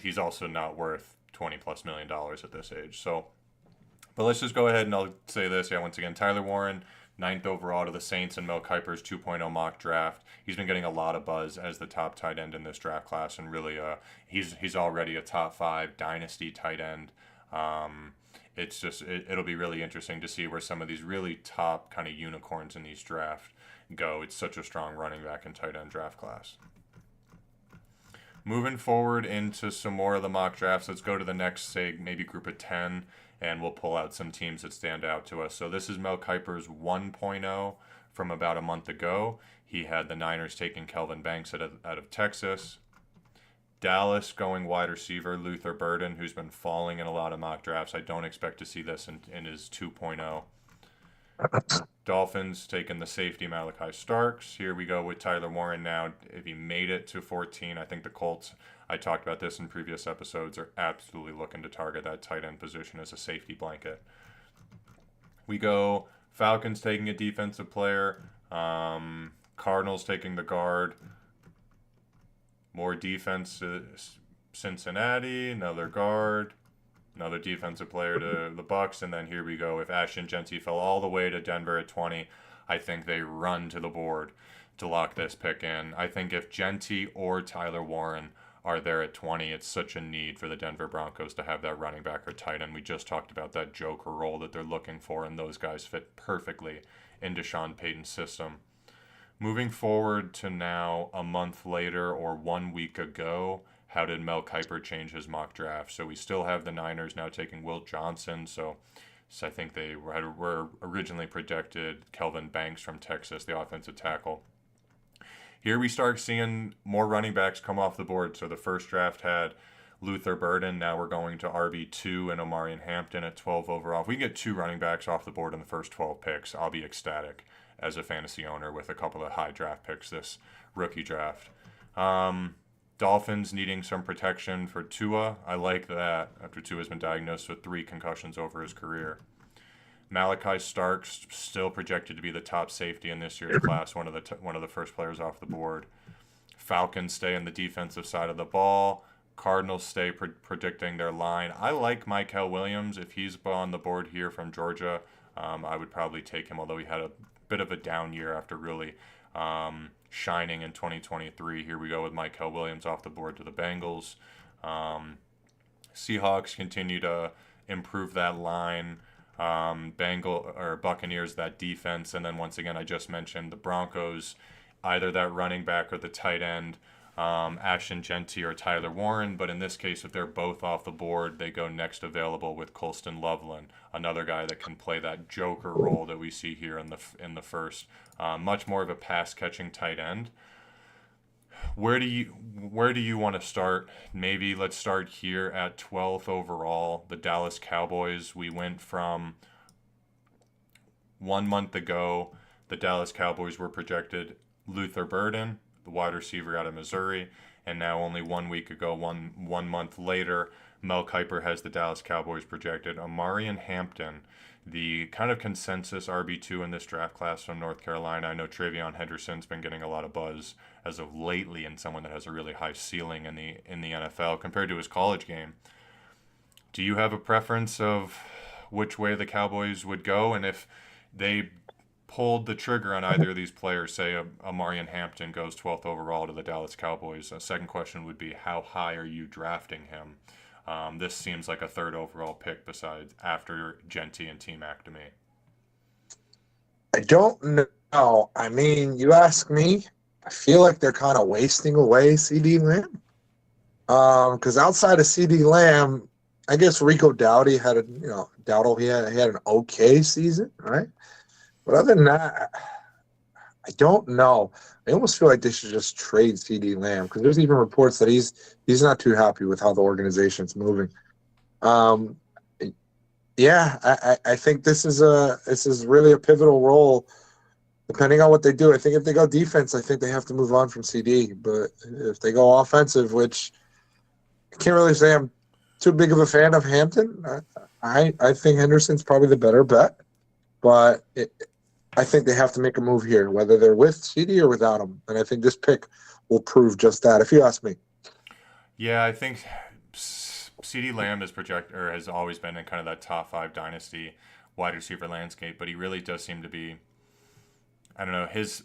he's also not worth $20+ million at this age. So, but let's just go ahead and I'll say this. Yeah, once again, Tyler Warren, ninth overall to the Saints in Mel Kiper's 2.0 mock draft. He's been getting a lot of buzz as the top tight end in this draft class, and really, he's already a top 5 dynasty tight end. It'll be really interesting to see where some of these really top kind of unicorns in these drafts go. It's such a strong running back and tight end draft class. Moving forward into some more of the mock drafts, let's go to the next, say, maybe group of 10, and we'll pull out some teams that stand out to us. So this is Mel Kiper's 1.0 from about a month ago. He had the Niners taking Kelvin Banks out of Texas. Dallas going wide receiver, Luther Burden, who's been falling in a lot of mock drafts. I don't expect to see this in his 2.0. Dolphins taking the safety Malachi Starks. Here we go with Tyler Warren now. If he made it to 14, I think the Colts, I talked about this in previous episodes, are absolutely looking to target that tight end position as a safety blanket. We go Falcons taking a defensive player. Cardinals taking the guard. More defense, Cincinnati, another guard, another defensive player to the Bucks, and then here we go. If Ashton Jeanty fell all the way to Denver at 20, I think they run to the board to lock this pick in. I think if Jeanty or Tyler Warren are there at 20, it's such a need for the Denver Broncos to have that running back or tight end. We just talked about that Joker role that they're looking for, and those guys fit perfectly into Sean Payton's system. Moving forward to now, a month later or 1 week ago, how did Mel Kiper change his mock draft? So we still have the Niners now taking Will Johnson. So I think they were originally projected Kelvin Banks from Texas, the offensive tackle. Here we start seeing more running backs come off the board. So the first draft had Luther Burden. Now we're going to RB2 and Omarion Hampton at 12 overall. If we can get 2 running backs off the board in the first 12 picks, I'll be ecstatic as a fantasy owner with a couple of high draft picks this rookie draft. Dolphins needing some protection for Tua. I like that after Tua's been diagnosed with 3 concussions over his career. Malachi Starks still projected to be the top safety in this year's class, one of the first players off the board. Falcons stay on the defensive side of the ball. Cardinals stay predicting their line. I like Mykel Williams. If he's on the board here from Georgia, I would probably take him, although he had a bit of a down year after really shining in 2023. Here we go with Mykel Williams off the board to the Bengals. Seahawks continue to improve that line. Buccaneers that defense, and then once again I just mentioned the Broncos, either that running back or the tight end, Ashton Jeanty or Tyler Warren. But in this case, if they're both off the board, they go next available with Colston Loveland, another guy that can play that Joker role that we see here in the first. Much more of a pass catching tight end. Where do you want to start? Maybe let's start here at 12th overall. The Dallas Cowboys. We went from 1 month ago. The Dallas Cowboys were projected Luther Burden, the wide receiver out of Missouri, And now only 1 week ago, one month later, Mel Kiper has the Dallas Cowboys projected. Amari and Hampton, the kind of consensus RB2 in this draft class from North Carolina. I know Travion Henderson's been getting a lot of buzz as of lately, and someone that has a really high ceiling in the NFL compared to his college game. Do you have a preference of which way the Cowboys would go, and if they pulled the trigger on either of these players, say Amari and Hampton goes 12th overall to the Dallas Cowboys? A second question would be, how high are you drafting him? This seems like a third overall pick besides after Genty and T-Mac to me. I don't know. I mean, you ask me, I feel like they're kind of wasting away CD Lamb. Because outside of CD Lamb, I guess Rico Dowdy had Dowdle, he had an okay season, right? But other than that, I don't know. I almost feel like they should just trade CD Lamb, because there's even reports that he's not too happy with how the organization's moving. Yeah, I think this is really a pivotal role, depending on what they do. I think if they go defense, I think they have to move on from CD. But if they go offensive, which I can't really say I'm too big of a fan of Hampton, I think Henderson's probably the better bet. But I think they have to make a move here, whether they're with CD or without him. And I think this pick will prove just that, if you ask me. Yeah, I think CD Lamb has always been in kind of that top 5 dynasty wide receiver landscape, but he really does seem to be, I don't know, his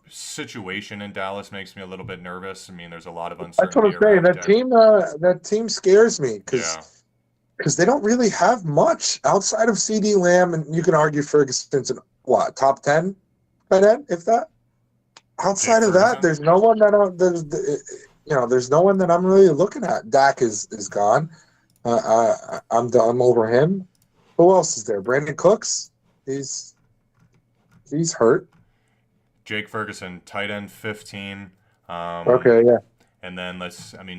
situation in Dallas makes me a little bit nervous. I mean, there's a lot of uncertainty. That's what I'm saying. That team scares me, because they don't really have much outside of CD Lamb, and you can argue Ferguson's in top 10 tight end, if that. Outside of that, there's no one there's no one that I'm really looking at. Dak is gone. I'm over him. Who else is there? Brandon Cooks. He's hurt. Jake Ferguson, tight end 15. Okay, yeah. And then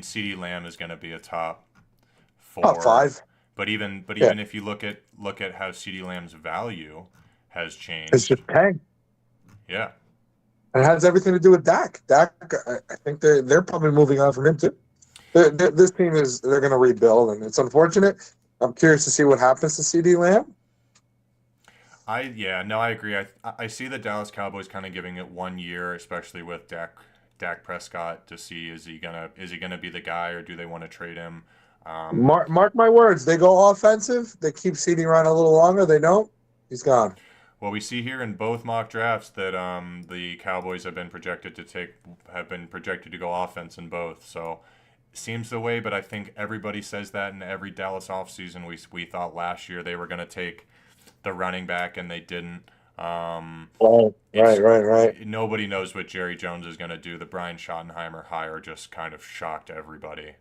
CD Lamb is going to be a top 4. Top 5. But even if you look at how CD Lamb's value has changed, it's just tanked. Yeah. And it has everything to do with Dak. Dak, I think they're probably moving on from him too. This team they're going to rebuild, and it's unfortunate. I'm curious to see what happens to CD Lamb. I agree. I see the Dallas Cowboys kind of giving it 1 year, especially with Dak Prescott, to see is he gonna be the guy, or do they want to trade him? Mark my words. They go offensive. They keep CD around a little longer. They don't. He's gone. Well, we see here in both mock drafts that the Cowboys have been projected to go offense in both. So it seems the way, but I think everybody says that in every Dallas offseason. We thought last year they were going to take the running back, and they didn't. Right. Nobody knows what Jerry Jones is going to do. The Brian Schottenheimer hire just kind of shocked everybody.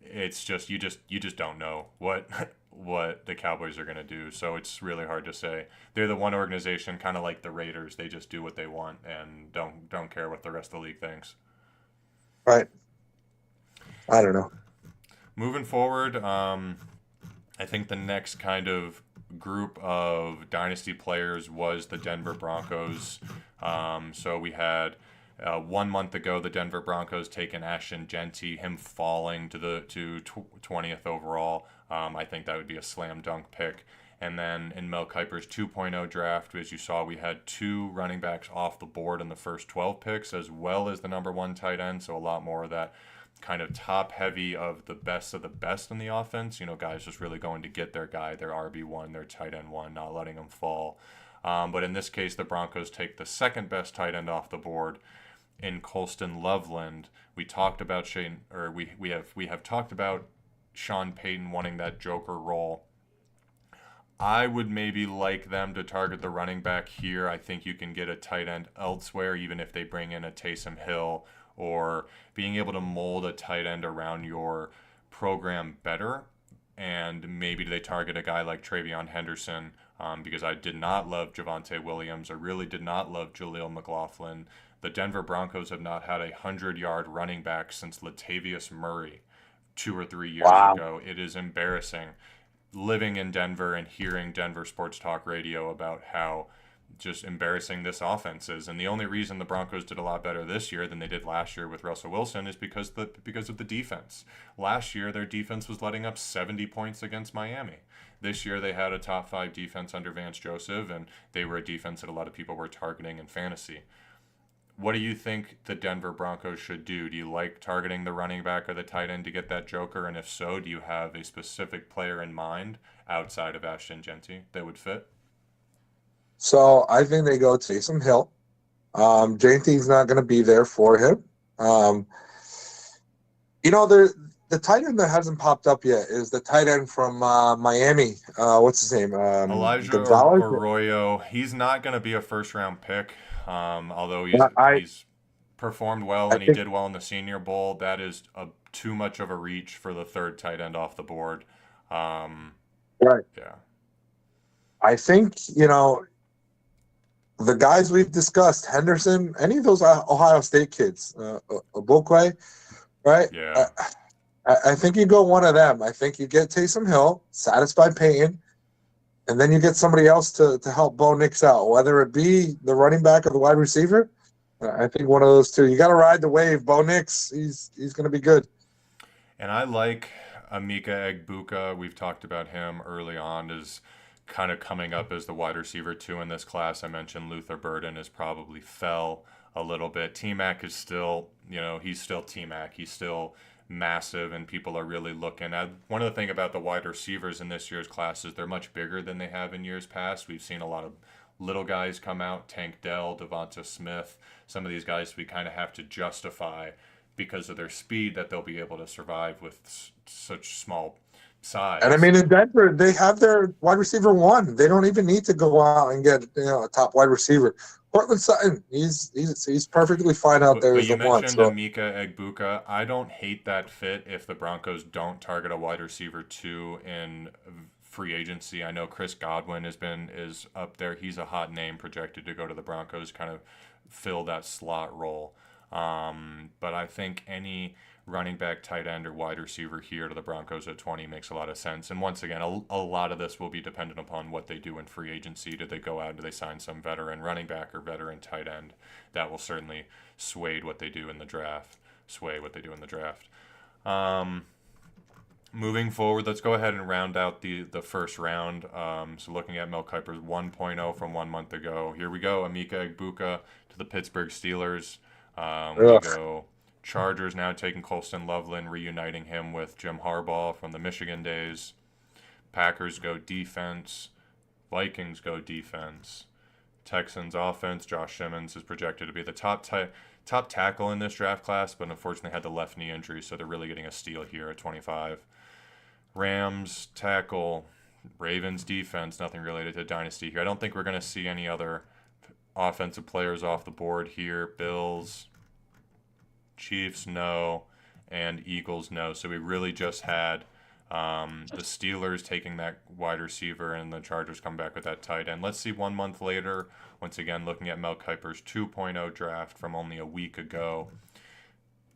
It's just you just don't know what the Cowboys are going to do. So it's really hard to say. They're the one organization, kind of like the Raiders. They just do what they want and don't care what the rest of the league thinks. Right. I don't know. Moving forward, I think the next kind of group of dynasty players was the Denver Broncos. So we had 1 month ago the Denver Broncos taking Ashton Genty, him falling to 20th overall. I think that would be a slam dunk pick. And then in Mel Kiper's 2.0 draft, as you saw, we had 2 running backs off the board in the first 12 picks, as well as the number 1 tight end. So a lot more of that kind of top heavy of the best in the offense. Guys just really going to get their guy, their RB1, their tight end 1, not letting them fall. But in this case, the Broncos take the second best tight end off the board in Colston Loveland. We talked about we have talked about Sean Payton wanting that joker role. I would maybe like them to target the running back here. I think you can get a tight end elsewhere, even if they bring in a Taysom Hill, or being able to mold a tight end around your program better. And maybe they target a guy like Travion Henderson, because I did not love Javonte Williams. I really did not love Jaleel McLaughlin. The Denver Broncos have not had a 100-yard running back since Latavius Murray 2 or 3 years ago. It is embarrassing living in Denver and hearing Denver sports talk radio about how just embarrassing this offense is. And the only reason the Broncos did a lot better this year than they did last year with Russell Wilson is because of the defense. Last year, their defense was letting up 70 points against Miami. This year, they had a top 5 defense under Vance Joseph, and they were a defense that a lot of people were targeting in fantasy. What do you think the Denver Broncos should do? Do you like targeting the running back or the tight end to get that joker? And if so, do you have a specific player in mind outside of Ashton Genty that would fit? So I think they go Taysom Hill. JT's not going to be there for him. The tight end that hasn't popped up yet is the tight end from Miami. What's his name? Elijah Gonzalez? Arroyo. He's not going to be a first-round pick, although I he's performed well and he did well in the Senior Bowl. That is too much of a reach for the third tight end off the board. Right. Yeah. I think, the guys we've discussed, Henderson, any of those Ohio State kids, Obokwe, right? Yeah. I think you go one of them. I think you get Taysom Hill, satisfy Payton, and then you get somebody else to help Bo Nix out, whether it be the running back or the wide receiver. I think one of those two. You got to ride the wave. Bo Nix, he's going to be good. And I like Emeka Egbuka. We've talked about him early on as kind of coming up as the wide receiver 2 in this class. I mentioned Luther Burden has probably fell a little bit. T-Mac is still, he's still T-Mac. He's still massive, and people are really looking at. One of the things about the wide receivers in this year's class is they're much bigger than they have in years past. We've seen a lot of little guys come out, Tank Dell, Devonta Smith. Some of these guys we kind of have to justify because of their speed that they'll be able to survive with such small size. And I mean, in Denver, they have their wide receiver 1. They don't even need to go out and get a top wide receiver. Portland Sutton, he's perfectly fine out there as you the one. mentioned Emeka Egbuka. I don't hate that fit if the Broncos don't target a wide receiver 2 in free agency. I know Chris Godwin is up there. He's a hot name projected to go to the Broncos, kind of fill that slot role. But I think any running back, tight end, or wide receiver here to the Broncos at 20 makes a lot of sense. And once again, a lot of this will be dependent upon what they do in free agency. Do they go out? Do they sign some veteran running back or veteran tight end? That will certainly sway what they do in the draft. Moving forward, let's go ahead and round out the first round. So looking at Mel Kiper's 1.0 from 1 month ago. Here we go. Emeka Egbuka to the Pittsburgh Steelers. We go Chargers now taking Colston Loveland, reuniting him with Jim Harbaugh from the Michigan days. Packers go defense. Vikings go defense. Texans offense. Josh Simmons is projected to be the top tackle in this draft class, but unfortunately had the left knee injury, so they're really getting a steal here at 25. Rams tackle. Ravens defense. Nothing related to Dynasty here. I don't think we're going to see any other offensive players off the board here. Bills, Chiefs, no, and Eagles, no. So we really just had the Steelers taking that wide receiver and the Chargers come back with that tight end. Let's see 1 month later, once again, looking at Mel Kiper's 2.0 draft from only a week ago.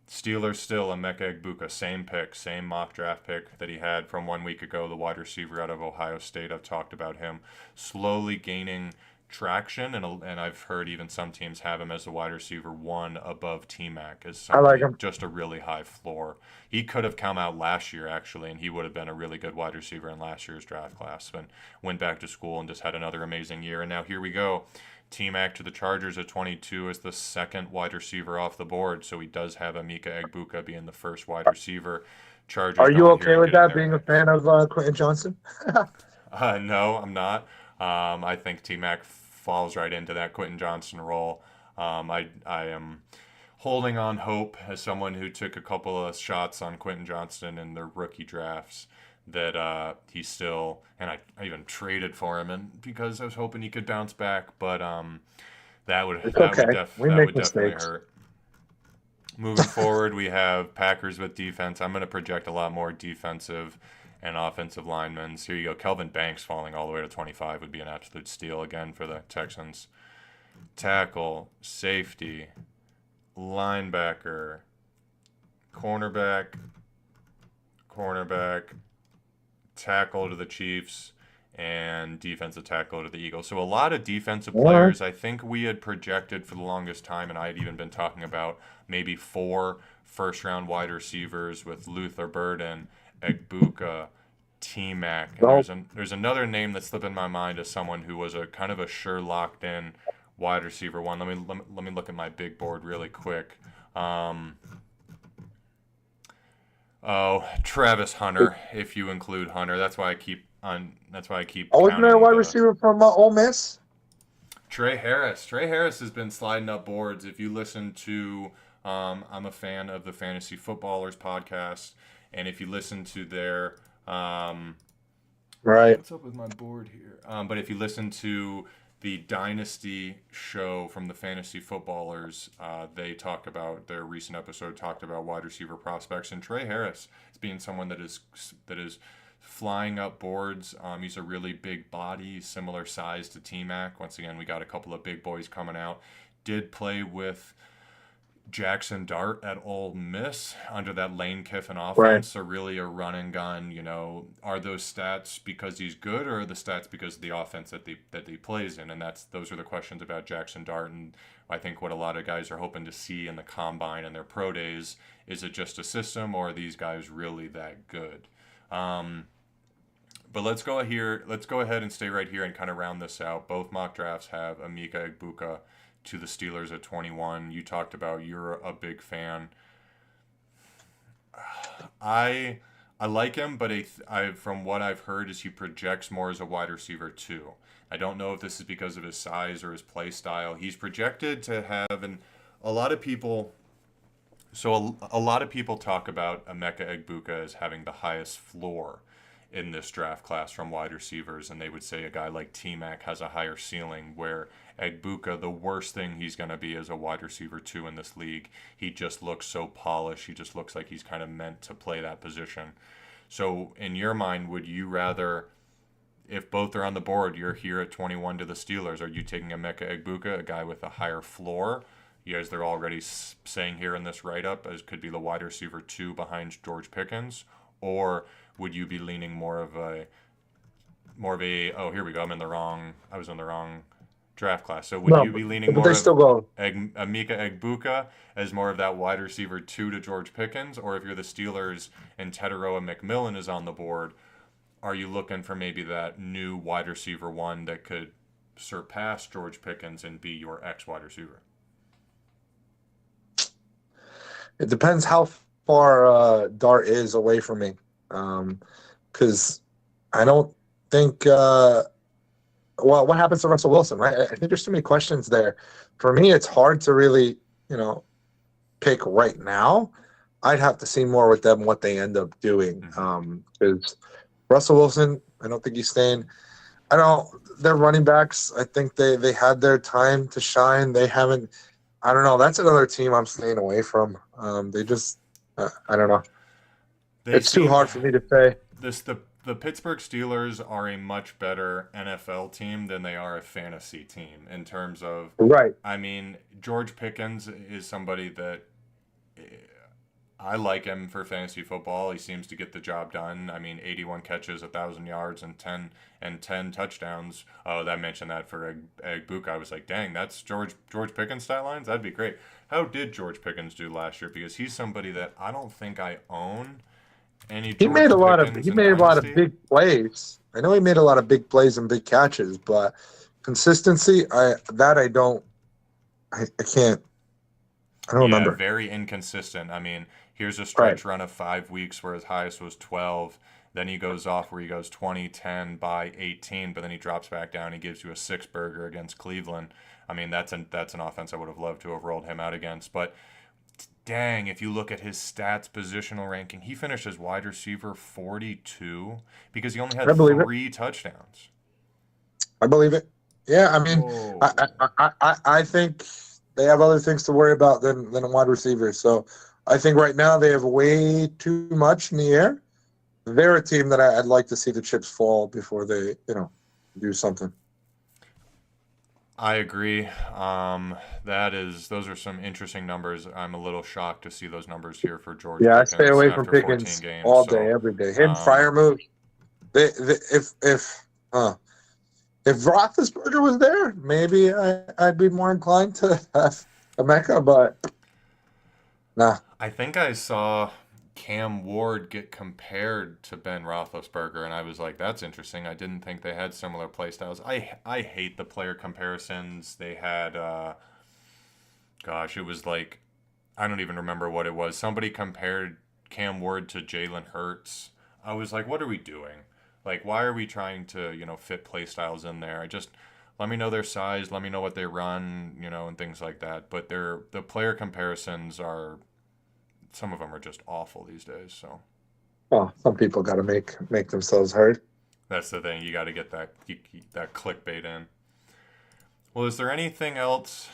Steelers still, Emeka Egbuka, same pick, same mock draft pick that he had from 1 week ago, the wide receiver out of Ohio State. I've talked about him slowly gaining traction, and I've heard even some teams have him as the wide receiver 1 above T-Mac as somebody, I like him. Just a really high floor. He could have come out last year actually, and he would have been a really good wide receiver in last year's draft class, and went back to school and just had another amazing year. And now here we go. T-Mac to the Chargers at 22 is the second wide receiver off the board, so he does have Emeka Egbuka being the first wide receiver. Chargers. Are you okay with that, being a fan of Quentin Johnson? No, I'm not. I think T-Mac falls right into that Quentin Johnson role. I am holding on hope as someone who took a couple of shots on Quentin Johnson in the rookie drafts that he's still, and I even traded for him, and because I was hoping he could bounce back, but that would definitely hurt. Moving forward, we have Packers with defense. I'm going to project a lot more defensive and offensive linemen. So here you go. Kelvin Banks falling all the way to 25 would be an absolute steal again for the Texans. Tackle, safety, linebacker, cornerback, tackle to the Chiefs, and defensive tackle to the Eagles. So a lot of defensive Yeah. players. I think we had projected for the longest time, and I had even been talking about maybe 4 first-round wide receivers with Luther Burden, Egbuka, T-Mac, and Nope. there's another name that slipped in my mind as someone who was a kind of a sure locked-in wide receiver one. Let me look at my big board really quick. Um, Oh, Travis Hunter, if you include Hunter. That's why I keep Oh, wasn't there a counting wide the receiver from Ole Miss? Trey Harris. Trey Harris has been sliding up boards. If you listen to I'm a fan of the Fantasy Footballers podcast, and if you listen to their Right. what's up with my board here? But if you listen to the Dynasty show from the Fantasy Footballers, they talked about their recent episode talked about wide receiver prospects, and Trey Harris is being someone that is flying up boards. He's a really big body, similar size to T-Mac. Once again, we got a couple of big boys coming out. Did play with Jackson Dart at Ole Miss under that Lane Kiffin offense. Right. So really a run and gun. Are those stats because he's good, or are the stats because of the offense that he plays in? And those are the questions about Jackson Dart. And I think what a lot of guys are hoping to see in the combine and their pro days, is it just a system, or are these guys really that good? But let's go ahead and stay right here and kind of round this out. Both mock drafts have Emeka Egbuka to the Steelers at 21. You talked about you're a big fan. I like him, but from what I've heard is he projects more as a wide receiver too. I don't know if this is because of his size or his play style. He's projected to have, and a lot of people. So a lot of people talk about Emeka Egbuka as having the highest floor in this draft class from wide receivers, and they would say a guy like T-Mac has a higher ceiling, where Egbuka, the worst thing he's going to be as a wide receiver 2 in this league. He just looks so polished. He just looks like he's kind of meant to play that position. So in your mind, would you rather, if both are on the board, you're here at 21 to the Steelers, are you taking Emeka Egbuka, a guy with a higher floor, as they're already saying here in this write-up, as could be the wide receiver 2 behind George Pickens? Or would you be leaning more of a oh, here we go, I was in the wrong draft class. So would No, you be leaning but more they of still go. Emeka Egbuka as more of that wide receiver 2 to George Pickens? Or if you're the Steelers and Teteroa McMillan is on the board, are you looking for maybe that new wide receiver 1 that could surpass George Pickens and be your ex wide receiver? It depends how far Dart is away from me, because I don't think. Well, what happens to Russell Wilson, right? I think there's too many questions there. For me, it's hard to really, pick right now. I'd have to see more with them what they end up doing. Because Russell Wilson, I don't think he's staying. Their running backs, I think they had their time to shine. They haven't. I don't know. That's another team I'm staying away from. They just, I don't know. It's too hard for me to say. The Pittsburgh Steelers are a much better NFL team than they are a fantasy team in terms of. Right. I mean, George Pickens is somebody that I like him for fantasy football. He seems to get the job done. I mean, 81 catches, 1,000 yards, and 10 touchdowns. Oh, I mentioned that for Egbuka. I was like, dang, that's George Pickens stat lines? That'd be great. How did George Pickens do last year? Because he's somebody that I don't think I own any. He made a lot of big plays. I know he made a lot of big plays and big catches, but consistency, I can't. I don't remember. Very inconsistent. I mean, here's a stretch run of 5 weeks where his highest was 12. Then he goes off where he goes 20, 10 by 18, but then he drops back down. He gives you a 6-burger against Cleveland. I mean, that's an offense I would have loved to have rolled him out against. But dang, if you look at his stats, positional ranking, he finished as wide receiver 42 because he only had 3 touchdowns. I believe it. Yeah, I mean, I think they have other things to worry about than a wide receiver. So I think right now they have way too much in the air. They're a team that I'd like to see the chips fall before they, do something. I agree. Those are some interesting numbers. I'm a little shocked to see those numbers here for George. Yeah, Pickens I stay away from Pickens games, all day, every day. Him, Freiermuth. If Huh. If Roethlisberger was there, maybe I'd be more inclined to have a Mecca, but nah. I think I saw Cam Ward get compared to Ben Roethlisberger, and I was like, "That's interesting." I didn't think they had similar play styles. I hate the player comparisons. They had, gosh, it was like I don't even remember what it was. Somebody compared Cam Ward to Jalen Hurts. I was like, "What are we doing? Like, why are we trying to fit play styles in there? I just let me know their size, let me know what they run, and things like that." But the player comparisons are some of them are just awful these days. So Well, some people got to make themselves heard. that's the thing. You got to get that clickbait in. Well, is there anything else,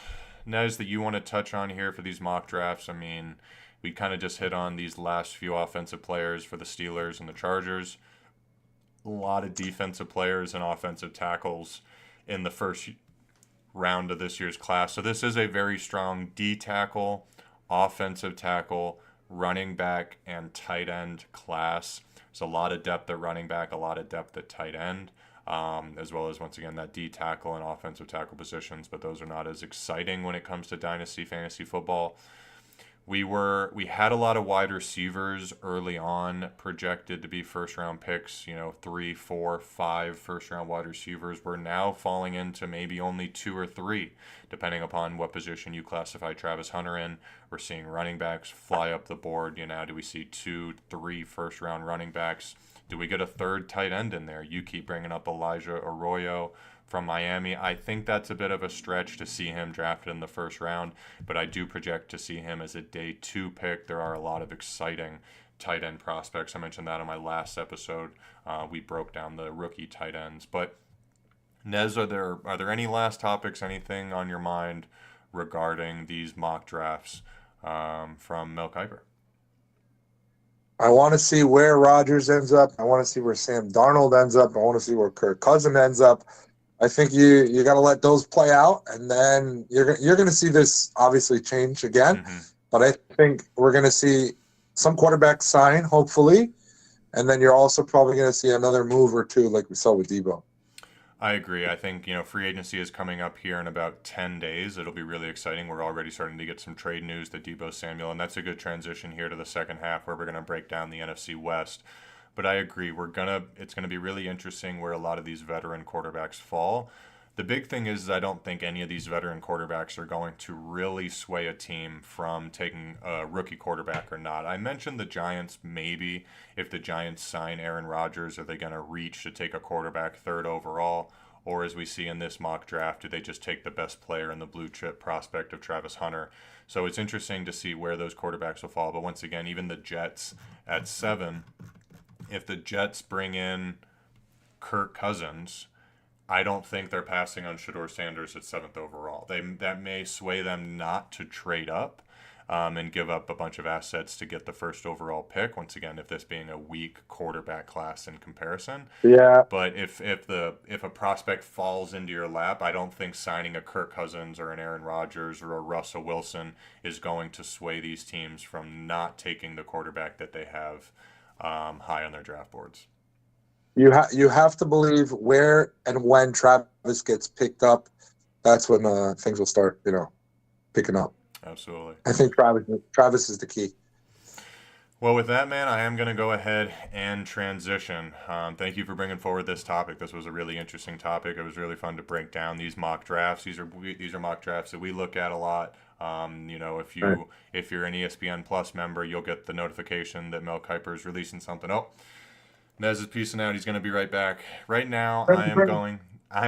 Nez, that you want to touch on here for these mock drafts? I mean, we kind of just hit on these last few offensive players for the Steelers and the Chargers. A lot of defensive players and offensive tackles in the first round of this year's class. So this is a very strong D tackle, offensive tackle, running back, and tight end class. There's a lot of depth at running back, a lot of depth at tight end, as well as, once again, that D tackle and offensive tackle positions, but those are not as exciting when it comes to dynasty fantasy football. We had a lot of wide receivers early on projected to be first round picks, 3, 4, 5 first round wide receivers. We're now falling into maybe only 2 or 3, depending upon what position you classify Travis Hunter in. We're seeing running backs fly up the board. Do we see 2, 3 first round running backs? Do we get a third tight end in there? You keep bringing up Elijah Arroyo from Miami. I think that's a bit of a stretch to see him drafted in the first round, but I do project to see him as a day 2 pick. There are a lot of exciting tight end prospects. I mentioned that on my last episode. We broke down the rookie tight ends. But Nez, are there any last topics, anything on your mind regarding these mock drafts from Mel Kiper? I want to see where Rodgers ends up. I want to see where Sam Darnold ends up. I want to see where Kirk Cousins ends up. I think you got to let those play out, and then you're going to see this obviously change again. Mm-hmm. But I think we're going to see some quarterbacks sign, hopefully, and then you're also probably going to see another move or two like we saw with Debo. I agree. I think, free agency is coming up here in about 10 days. It'll be really exciting. We're already starting to get some trade news to Debo Samuel, and that's a good transition here to the second half where we're going to break down the NFC West. But I agree. It's going to be really interesting where a lot of these veteran quarterbacks fall. The big thing is I don't think any of these veteran quarterbacks are going to really sway a team from taking a rookie quarterback or not. I mentioned the Giants maybe. If the Giants sign Aaron Rodgers, are they going to reach to take a quarterback third overall? Or as we see in this mock draft, do they just take the best player in the blue chip prospect of Travis Hunter? So it's interesting to see where those quarterbacks will fall. But once again, even the Jets at 7, if the Jets bring in Kirk Cousins, I don't think they're passing on Shedeur Sanders at 7th overall. That may sway them not to trade up and give up a bunch of assets to get the first overall pick. Once again, if this being a weak quarterback class in comparison. Yeah. But if a prospect falls into your lap, I don't think signing a Kirk Cousins or an Aaron Rodgers or a Russell Wilson is going to sway these teams from not taking the quarterback that they have high on their draft boards. You have to believe where and when Travis gets picked up. That's when things will start, picking up. Absolutely. I think Travis is the key. Well, with that, man, I am going to go ahead and transition. Thank you for bringing forward this topic. This was a really interesting topic. It was really fun to break down these mock drafts. These are mock drafts that we look at a lot. If you're an ESPN Plus member, you'll get the notification that Mel Kiper is releasing something. Oh, Nez is peacing out. He's going to be right back. Right now, I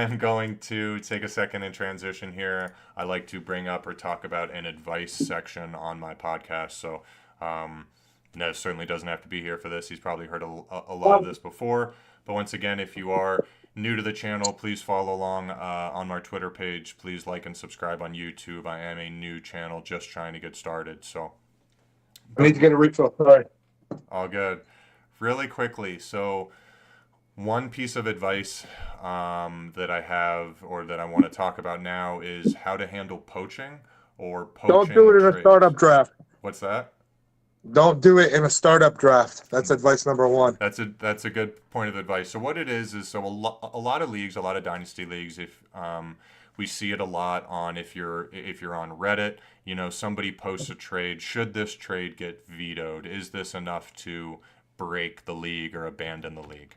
am going to take a second and transition here. I like to bring up or talk about an advice section on my podcast. So Nez certainly doesn't have to be here for this. He's probably heard a lot of this before. But once again, if you are new to the channel, please follow along on our Twitter page. Please like and subscribe on YouTube. I am a new channel just trying to get started. So I need to get a refill. Sorry. All good. Really quickly, so one piece of advice that I have or that I want to talk about now is how to handle poaching or poaching. Don't do it in a startup draft. What's that? Don't do it in a startup draft. That's advice number one. That's a good point of advice. So what it is so a lot of leagues, a lot of dynasty leagues, if we see it a lot on if you're on Reddit, somebody posts a trade. Should this trade get vetoed? Is this enough to break the league or abandon the league?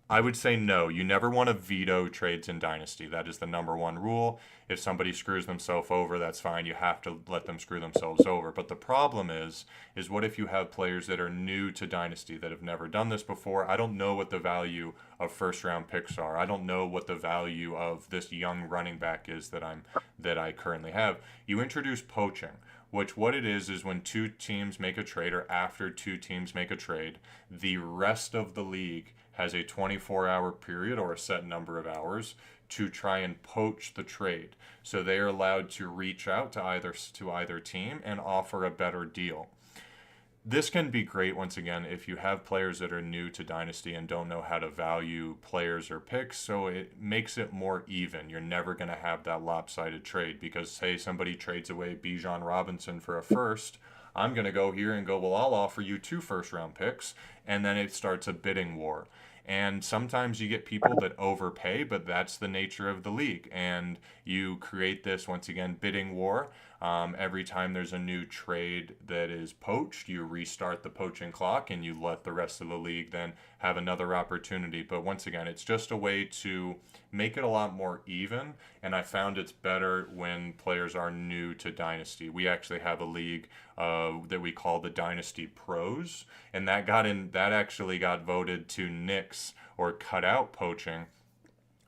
I would say no. You never want to veto trades in Dynasty. That is the number one rule. If somebody screws themselves over, that's fine. You have to let them screw themselves over. But the problem is what if you have players that are new to Dynasty that have never done this before? I don't know what the value of first round picks are. I don't know what the value of this young running back is that I currently have. You introduce poaching, which what it is when two teams make a trade or after two teams make a trade, the rest of the league has a 24-hour period or a set number of hours to try and poach the trade. So they are allowed to reach out to either team and offer a better deal. This can be great, once again, if you have players that are new to Dynasty and don't know how to value players or picks, so it makes it more even. You're never going to have that lopsided trade because, say, somebody trades away Bijan Robinson for a first. I'm going to go here and go, well, I'll offer you 2 first-round picks, and then it starts a bidding war. And sometimes you get people that overpay, but that's the nature of the league. And you create this, once again, bidding war. Every time there's a new trade that is poached, you restart the poaching clock and you let the rest of the league then have another opportunity. But once again, it's just a way to make it a lot more even. And I found it's better when players are new to Dynasty. We actually have a league that we call the Dynasty Pros, and that actually got voted to nix or cut out poaching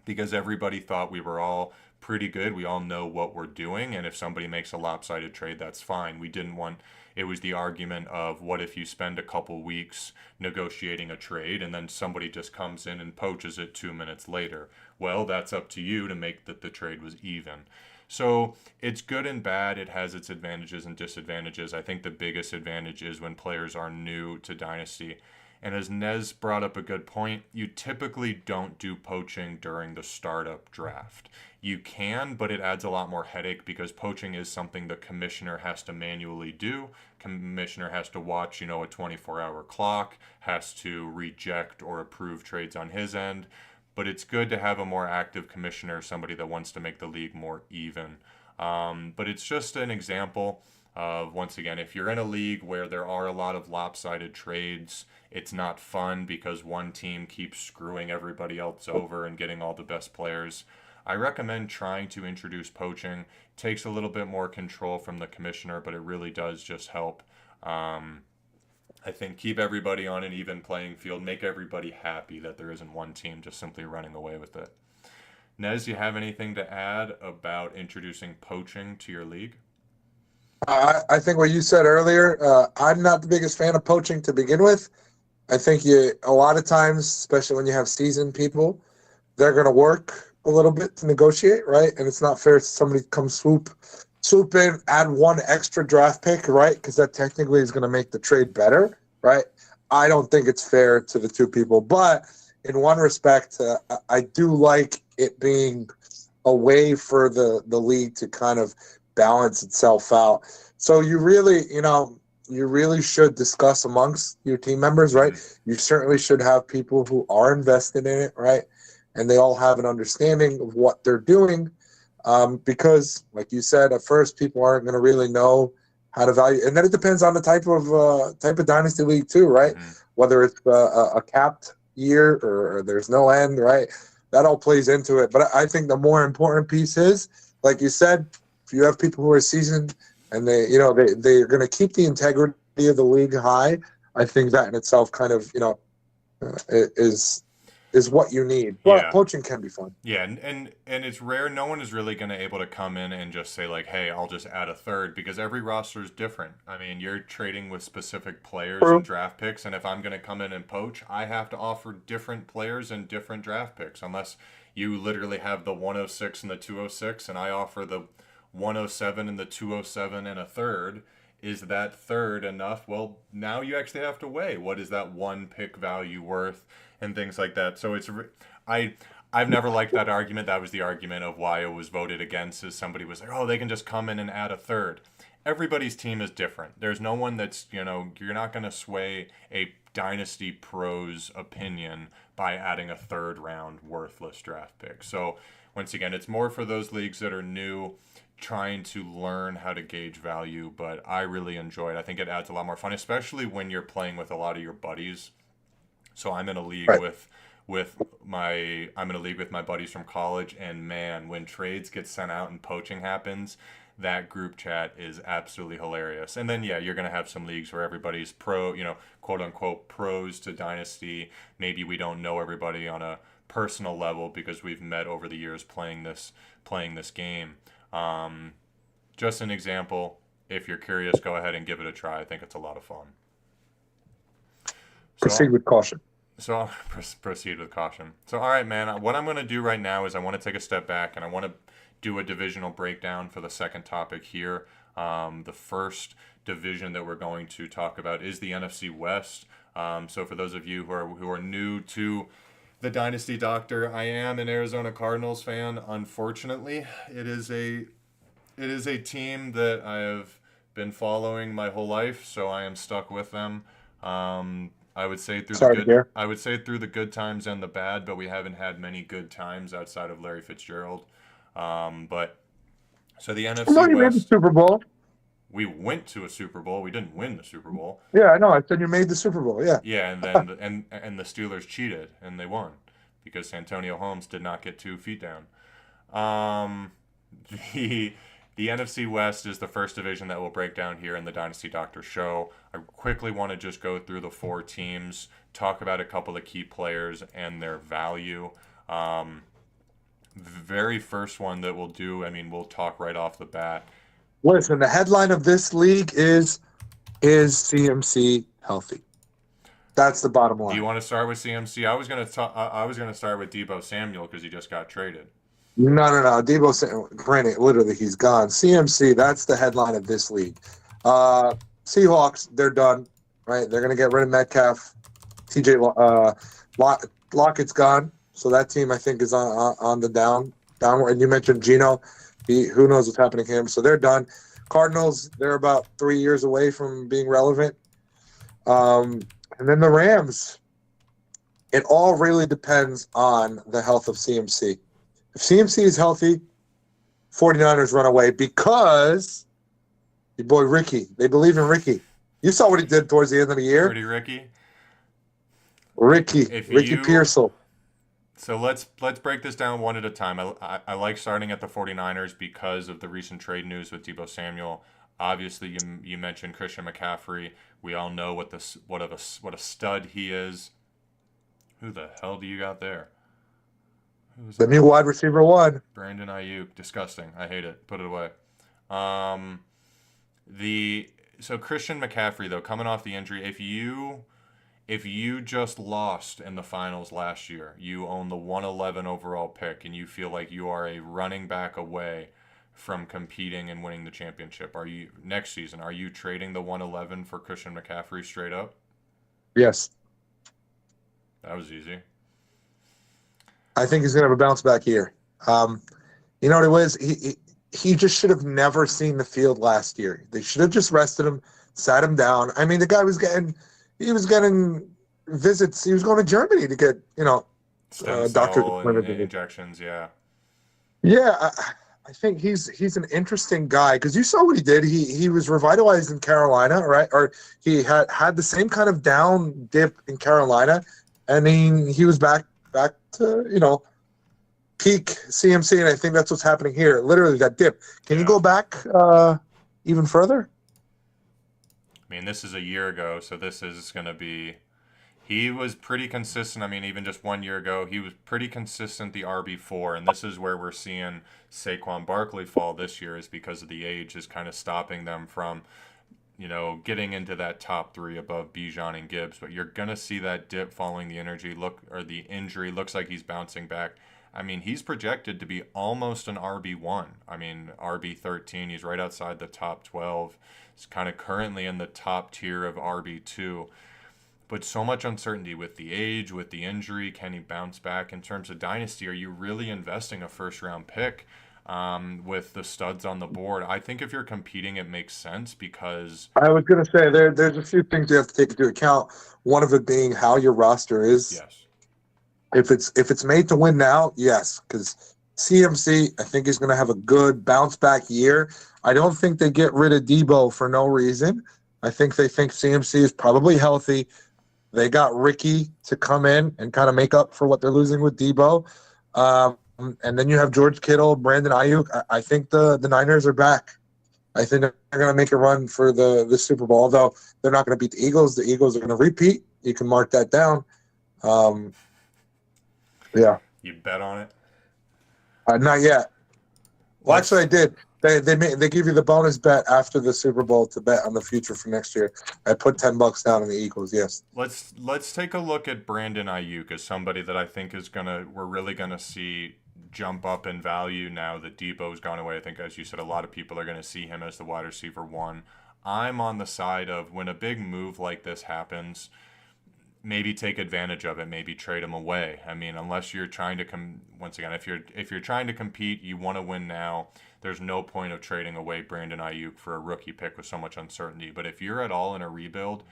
because everybody thought we were all pretty good. We all know what we're doing, and if somebody makes a lopsided trade, that's fine. We didn't want it was the argument of what if you spend a couple weeks negotiating a trade and then somebody just comes in and poaches it 2 minutes later. Well, that's up to you to make that the trade was even. So it's good and bad. It has its advantages and disadvantages. I think the biggest advantage is when players are new to Dynasty. And as Knez brought up a good point, you typically don't do poaching during the startup draft. You can, but it adds a lot more headache because poaching is something the commissioner has to manually do. Commissioner has to watch, a 24-hour clock, has to reject or approve trades on his end. But it's good to have a more active commissioner, somebody that wants to make the league more even. But it's just an example of, once again, if you're in a league where there are a lot of lopsided trades, it's not fun because one team keeps screwing everybody else over and getting all the best players. I recommend trying to introduce poaching. It takes a little bit more control from the commissioner, but it really does just help. I think keep everybody on an even playing field, make everybody happy that there isn't one team just simply running away with it. Knez, you have anything to add about introducing poaching to your league? I think what you said earlier, I'm not the biggest fan of poaching to begin with. I think a lot of times, especially when you have seasoned people, they're going to work a little bit to negotiate, right? And it's not fair if somebody comes swoop in, add one extra draft pick, right? Because that technically is going to make the trade better, right? I don't think it's fair to the two people. But in one respect, I do like it being a way for the league to kind of balance itself out. So you really should discuss amongst your team members, right? You certainly should have people who are invested in it, right? And they all have an understanding of what they're doing. Because, like you said, at first people aren't going to really know how to value, and then it depends on the type of dynasty league too, right? Mm-hmm. Whether it's a capped year or there's no end, right? That all plays into it. But I think the more important piece is, like you said, if you have people who are seasoned and they're going to keep the integrity of the league high, I think that in itself kind of is what you need. But Yeah. poaching can be fun. Yeah, and it's rare. No one is really going to able to come in and just say like, "Hey, I'll just add a third," because every roster is different. I mean, you're trading with specific players and draft picks, and if I'm going to come in and poach, I have to offer different players and different draft picks. Unless you literally have the 106 and the 206, and I offer the 107 and the 207 and a third. Is that third enough? Well, now you actually have to weigh what is that one pick value worth and things like that. So I've never liked that argument. That was the argument of why it was voted against. Is somebody was like, oh, they can just come in and add a third. everybody's team is different. There's no one that's, you're not going to sway a Dynasty Pros opinion by adding a third round worthless draft pick. So once again, it's more for those leagues that are new, trying to learn how to gauge value, but I really enjoy it. I think it adds a lot more fun, especially when you're playing with a lot of your buddies. So I'm in a league Right. I'm in a league with my buddies from college, and man, when trades get sent out and poaching happens, that group chat is absolutely hilarious. And then yeah, you're gonna have some leagues where everybody's pro, quote unquote pros to Dynasty. Maybe we don't know everybody on a personal level because we've met over the years playing this game. Um, just an example. If you're curious, go ahead and give it a try. I think it's a lot of fun. Proceed So, with caution. so I'll proceed with caution. So, all right, man. What I'm going to do right now is I want to take a step back and I want to do a divisional breakdown for the second topic here. The first division that we're going to talk about is the NFC West. So, for those of you who are new to the Dynasty Doctor, I am an Arizona Cardinals fan. Unfortunately, it is a team that I have been following my whole life, so I am stuck with them. I would say through the Sorry to good hear. I would say through the good times and the bad, but we haven't had many good times outside of Larry Fitzgerald. But so the NFC Well, you made the West, Super Bowl. we went to a Super Bowl. We didn't win the Super Bowl. Yeah, I know. I said you made the Super Bowl. Yeah. Yeah, and then and the Steelers cheated and they won because Antonio Holmes did not get 2 feet down. Um, the the NFC West is the first division that we'll break down here in the Dynasty Doctor show. I quickly want to just go through the 4 teams, talk about a couple of key players and their value. The very first one that we'll do, I mean, we'll talk right off the bat. Listen, the headline of this league is CMC healthy? That's the bottom Do you line. want to start with CMC? I was gonna start with Deebo Samuel because he just got traded. No. Debo, granted, literally, he's gone. CMC, that's the headline of this league. Seahawks, they're done, right? They're going to get rid of Metcalf. Lockett's gone. So that team, I think, is on the downward. And you mentioned Geno. Who knows what's happening to him? So they're done. Cardinals, they're about 3 years away from being relevant. And then the Rams, it all really depends on the health of CMC. If CMC is healthy, 49ers run away because your boy Ricky, they believe in Ricky. You saw what he did towards the end of the year. Pretty Ricky. Ricky If Pearsall. So let's break this down one at a time. I like starting at the 49ers because of the recent trade news with Deebo Samuel. Obviously, you mentioned Christian McCaffrey. We all know what a stud he is. Who the hell do you got there? Who's The that? new wide receiver one. Brandon Ayuk. Disgusting. I hate it. Put it away. Um, so Christian McCaffrey though, coming off the injury, if you just lost in the finals last year, you own the 111 overall pick, and you feel like you are a running back away from competing and winning the championship, next season? Are you trading the 111 for Christian McCaffrey straight up? Yes. That was easy. I think he's going to have a bounce back year. You know what it was? He just should have never seen the field last year. They should have just rested him, sat him down. I mean, the guy was getting visits. He was going to Germany to get, Stem doctors cell and appointed. injections, yeah. Yeah, I think he's an interesting guy because you saw what he did. He was revitalized in Carolina, right? Or he had the same kind of down dip in Carolina, and he was back to peak CMC, and I think that's what's happening here. Literally that dip. Can you Yeah. go back even further? I mean, this is a year ago, so this is going to be. He was pretty consistent. I mean, even just 1 year ago, he was pretty consistent, the RB4. And this is where we're seeing Saquon Barkley fall this year, is because of the age is kind of stopping them from, getting into that top 3 above Bijan and Gibbs. But you're going to see that dip following the the injury. Looks like he's bouncing back. I mean, he's projected to be almost an RB1. I mean, RB13. He's right outside the top 12. He's kind of currently in the top tier of RB2. But so much uncertainty with the age, with the injury. Can he bounce back? In terms of dynasty, are you really investing a first-round pick with the studs on the board. I think if you're competing, it makes sense because, I was going to say there's a few things you have to take into account. One of it being how your roster is. yes, If it's made to win now, yes, because CMC, I think he's going to have a good bounce back year. I don't think they get rid of Debo for no reason. I think they think CMC is probably healthy. They got Ricky to come in and kind of make up for what they're losing with Debo. And then you have George Kittle, Brandon Ayuk. I think the Niners are back. I think they're going to make a run for the Super Bowl, although they're not going to beat the Eagles. The Eagles are going to repeat. You can mark that down. Yeah. you bet on it. Not yet. Well, Let's actually, I did. They give you the bonus bet after the Super Bowl to bet on the future for next year. I put $10 down on the Eagles. Yes. let's take a look at Brandon Ayuk as somebody that I think we're really gonna see jump up in value now that Debo's gone away. I think, as you said, a lot of people are gonna see him as the wide receiver one. I'm on the side of when a big move like this happens, maybe take advantage of it, maybe trade him away. I mean, unless you're trying to once again, if you're trying to compete, you want to win now. There's no point of trading away Brandon Ayuk for a rookie pick with so much uncertainty. But if you're at all in a rebuild,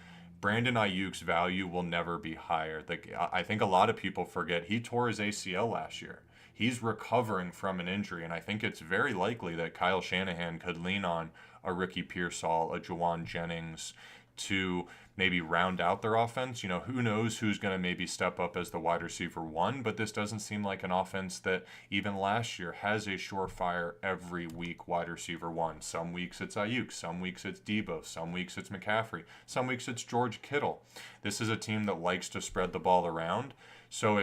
Brandon Ayuk's value will never be higher. I think a lot of people forget he tore his ACL last year. He's recovering from an injury, and I think it's very likely that Kyle Shanahan could lean on a Ricky Pearsall, a Juwan Jennings to maybe round out their offense. You know, who knows who's going to maybe step up as the wide receiver one, but this doesn't seem like an offense that even last year has a surefire every week wide receiver one. Some weeks it's Ayuk, some weeks it's Debo, some weeks it's McCaffrey, some weeks it's George Kittle. This is a team that likes to spread the ball around. So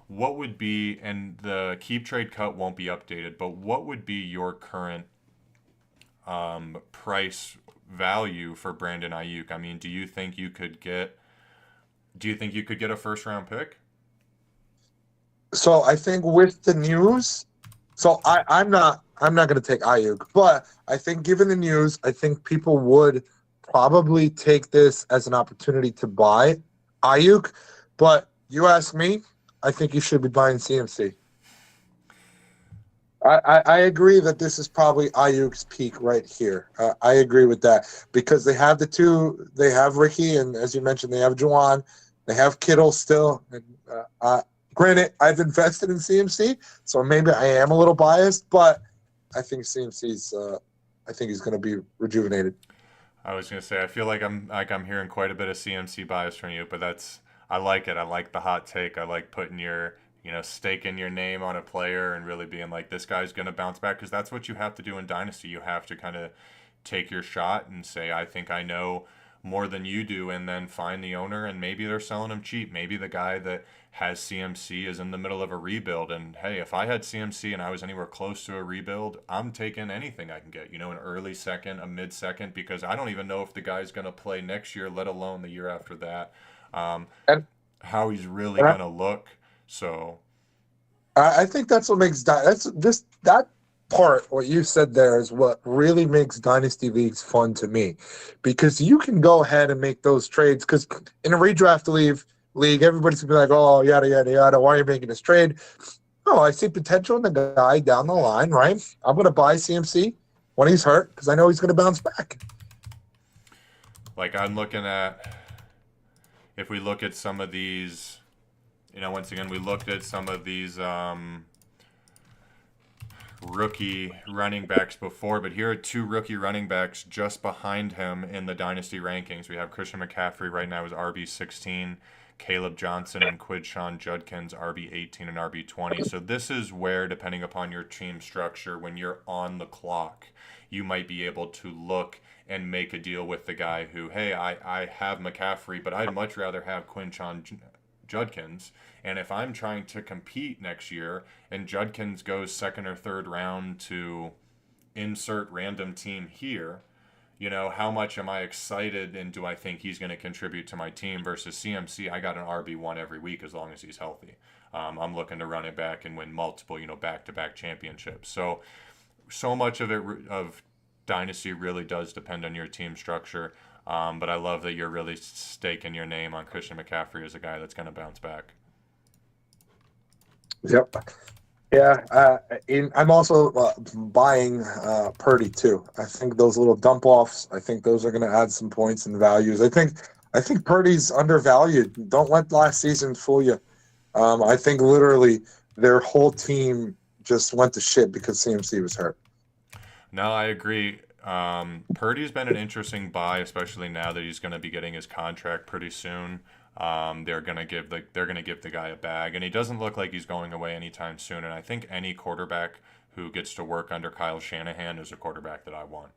what would be, and the keep trade cut won't be updated, but what would be your current price value for Brandon Ayuk? I mean, do you think you could get a first round pick? So I think with the news, so I'm not going to take Ayuk, but I think given the news, I think people would probably take this as an opportunity to buy Ayuk. But you ask me, I think you should be buying CMC. I agree that this is probably Ayuk's peak right here. I agree with that because they have the two. They have Ricky, and as you mentioned, they have Juwan. They have Kittle still. And, granted, I've invested in CMC, so maybe I am a little biased, but I think CMC's. I think he's going to be rejuvenated. I was going to say I feel like I'm hearing quite a bit of CMC bias from you, but I like it. I like the hot take. I like putting your staking your name on a player and really being like, this guy's going to bounce back, because that's what you have to do in Dynasty. You have to kind of take your shot and say, I think I know more than you do, and then find the owner, and maybe they're selling him cheap. Maybe the guy that has CMC is in the middle of a rebuild, and hey, if I had CMC and I was anywhere close to a rebuild, I'm taking anything I can get, an early second, a mid second, because I don't even know if the guy's going to play next year, let alone the year after that, And, how he's really going to look. So I think that's what makes that part. What you said there is what really makes Dynasty leagues fun to me, because you can go ahead and make those trades. Because in a redraft league, everybody's gonna be like, "Oh, yada yada yada. Why are you making this trade?" Oh, I see potential in the guy down the line, right? I'm gonna buy CMC when he's hurt because I know he's gonna bounce back. like I'm looking at, if we look at some of these. Once again, we looked at some of these rookie running backs before, but here are two rookie running backs just behind him in the Dynasty rankings. We have Christian McCaffrey right now is RB16, Caleb Johnson and Quidshawn Judkins RB18 and RB20. So this is where, depending upon your team structure, when you're on the clock, you might be able to look and make a deal with the guy who, hey, I have McCaffrey, but I'd much rather have Quidshawn Judkins, and if I'm trying to compete next year and Judkins goes second or third round to insert random team here, how much am I excited and do I think he's going to contribute to my team versus CMC? I got an RB1 every week as long as he's healthy. I'm looking to run it back and win multiple, back-to-back championships. So much of Dynasty really does depend on your team structure. But I love that you're really staking your name on Christian McCaffrey as a guy that's going to bounce back. Yep. Yeah, I'm also buying Purdy too. I think those little dump offs. I think those are going to add some points and values. I think Purdy's undervalued. Don't let last season fool you. I think literally their whole team just went to shit because CMC was hurt. No, I agree. Purdy's been an interesting buy, especially now that he's going to be getting his contract pretty soon. They're gonna give the guy a bag, and he doesn't look like he's going away anytime soon. And I think any quarterback who gets to work under Kyle Shanahan is a quarterback that I want.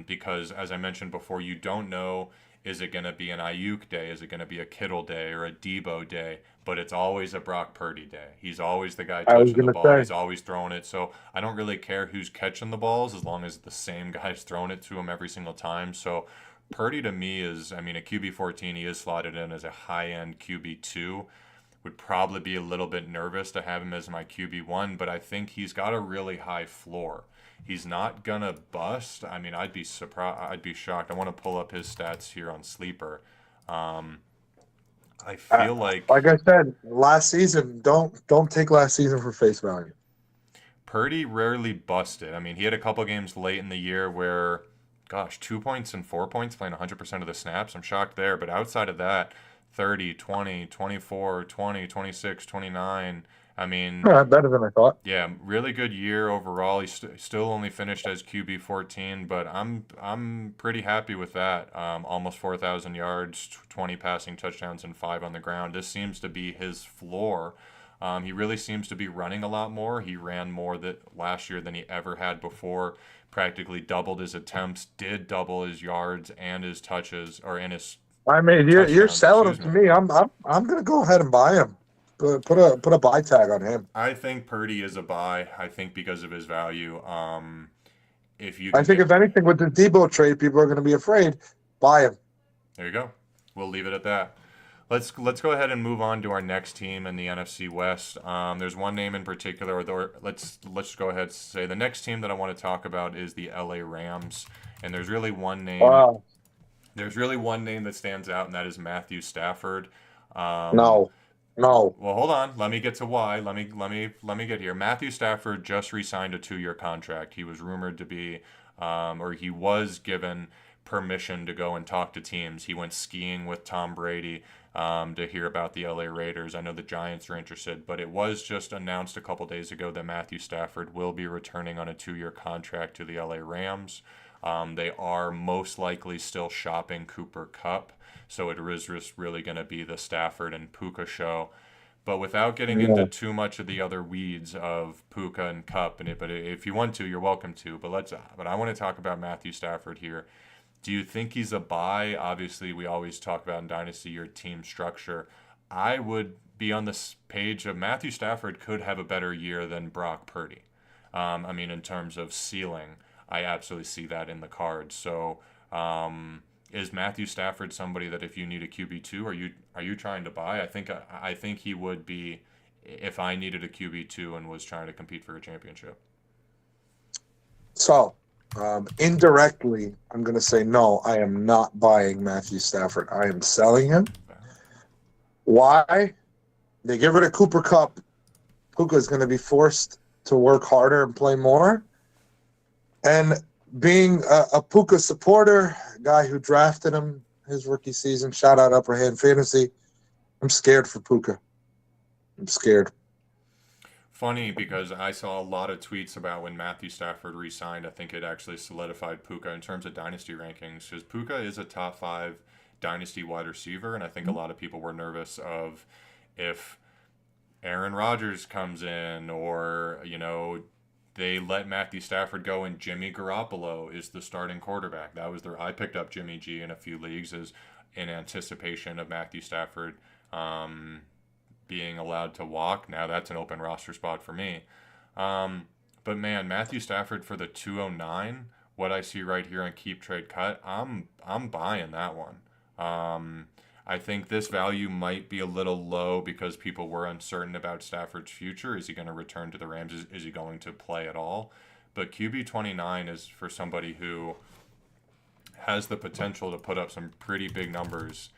Because as I mentioned before, you don't know, is it going to be an Ayuk day? Is it going to be a Kittle day or a Debo day? But it's always a Brock Purdy day. He's always the guy I was touching going the to ball. say, He's always throwing it. So I don't really care who's catching the balls as long as the same guy's throwing it to him every single time. So Purdy to me is, I mean, a QB 14. He is slotted in as a high end QB 2. Would probably be a little bit nervous to have him as my QB 1, but I think he's got a really high floor. He's not gonna bust. I mean, I'd be surprised. I'd be shocked. I want to pull up his stats here on Sleeper. Um, I uh, feel like like I said, last season. Don't take last season for face value. Purdy rarely busted. I mean, he had a couple games late in the year where, gosh, 2 points and 4 points playing 100% of the snaps. I'm shocked there. But outside of that, 30, 20, 24, 20, 26, 29. I mean, Better than I thought. yeah, really good year overall. He still only finished as QB 14, but I'm pretty happy with that. Almost 4,000 yards, 20 passing touchdowns, and 5 on the ground. This seems to be his floor. He really seems to be running a lot more. He ran more that last year than he ever had before. Practically doubled his attempts, did double his yards and his touches, or and his I mean, you're touchdowns. selling Excuse him to me. me. I'm going to go ahead and buy him. Put a buy tag on him. I think Purdy is a buy. I think because of his value. If you I can think get, if anything with the Debo trade, people are going to be afraid. Buy him. there you go. We'll leave it at that. Let's go ahead and move on to our next team in the NFC West. There's one name in particular. Or let's go ahead and say the next team that I want to talk about is the LA Rams. And there's really one name. Wow. There's really one name that stands out, and that is Matthew Stafford. Um, No. No. well, hold on. Let me get to why. Let me get here. Matthew Stafford just re-signed a 2-year contract. He was rumored to be, or he was given permission to go and talk to teams. He went skiing with Tom Brady to hear about the LA Raiders. I know the Giants are interested, but it was just announced a couple days ago that Matthew Stafford will be returning on a 2-year contract to the LA Rams. They are most likely still shopping Cooper Kupp, so it is just really going to be the Stafford and Puka show. But without getting into Yeah. too much of the other weeds of Puka and Kupp, but if you want to, you're welcome to. But I want to talk about Matthew Stafford here. Do you think he's a buy? Obviously, we always talk about in Dynasty your team structure. I would be on this page of Matthew Stafford could have a better year than Brock Purdy. I mean, in terms of ceiling, I absolutely see that in the cards. So, is Matthew Stafford somebody that if you need a QB2, are you trying to buy? I think he would be if I needed a QB2 and was trying to compete for a championship. So, indirectly, I'm going to say no. I am not buying Matthew Stafford. I am selling him. Why? They get rid of Cooper Kupp. Puka is going to be forced to work harder and play more. And being a Puka supporter, a guy who drafted him his rookie season, shout out Upper Hand Fantasy, I'm scared for Puka. I'm scared. Funny because I saw a lot of tweets about when Matthew Stafford re-signed. I think it actually solidified Puka in terms of dynasty rankings because Puka is a top 5 dynasty wide receiver, and I think a lot of people were nervous of if Aaron Rodgers comes in or they let Matthew Stafford go and Jimmy Garoppolo is the starting quarterback. That was I picked up Jimmy G in a few leagues as in anticipation of Matthew Stafford being allowed to walk. Now that's an open roster spot for me. But man, Matthew Stafford for the 209, what I see right here on Keep Trade Cut, I'm buying that one. I think this value might be a little low because people were uncertain about Stafford's future. Is he going to return to the Rams? Is he going to play at all? But QB 29 is for somebody who has the potential to put up some pretty big numbers,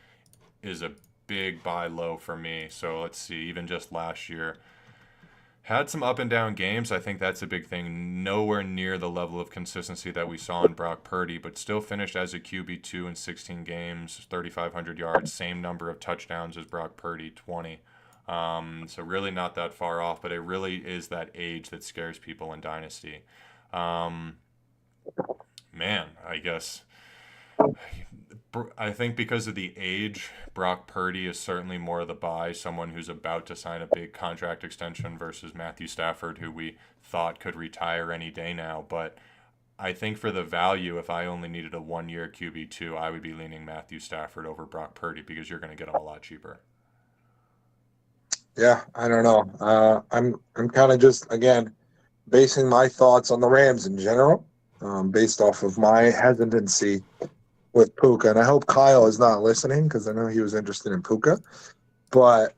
is a big buy low for me. So let's see, even just last year, Had some up and down games. I think that's a big thing. Nowhere near the level of consistency that we saw in Brock Purdy, but still finished as a QB2 in 16 games, 3,500 yards, same number of touchdowns as Brock Purdy, 20. So really not that far off, but it really is that age that scares people in Dynasty. Um, Man, I guess I think because of the age, Brock Purdy is certainly more of the buy, someone who's about to sign a big contract extension versus Matthew Stafford, who we thought could retire any day now. But I think for the value, if I only needed a 1 year QB2, I would be leaning Matthew Stafford over Brock Purdy because you're going to get him a lot cheaper. Yeah, I don't know. I'm kind of just again basing my thoughts on the Rams in general, based off of my hesitancy with Puka. And I hope Kyle is not listening because I know he was interested in Puka. But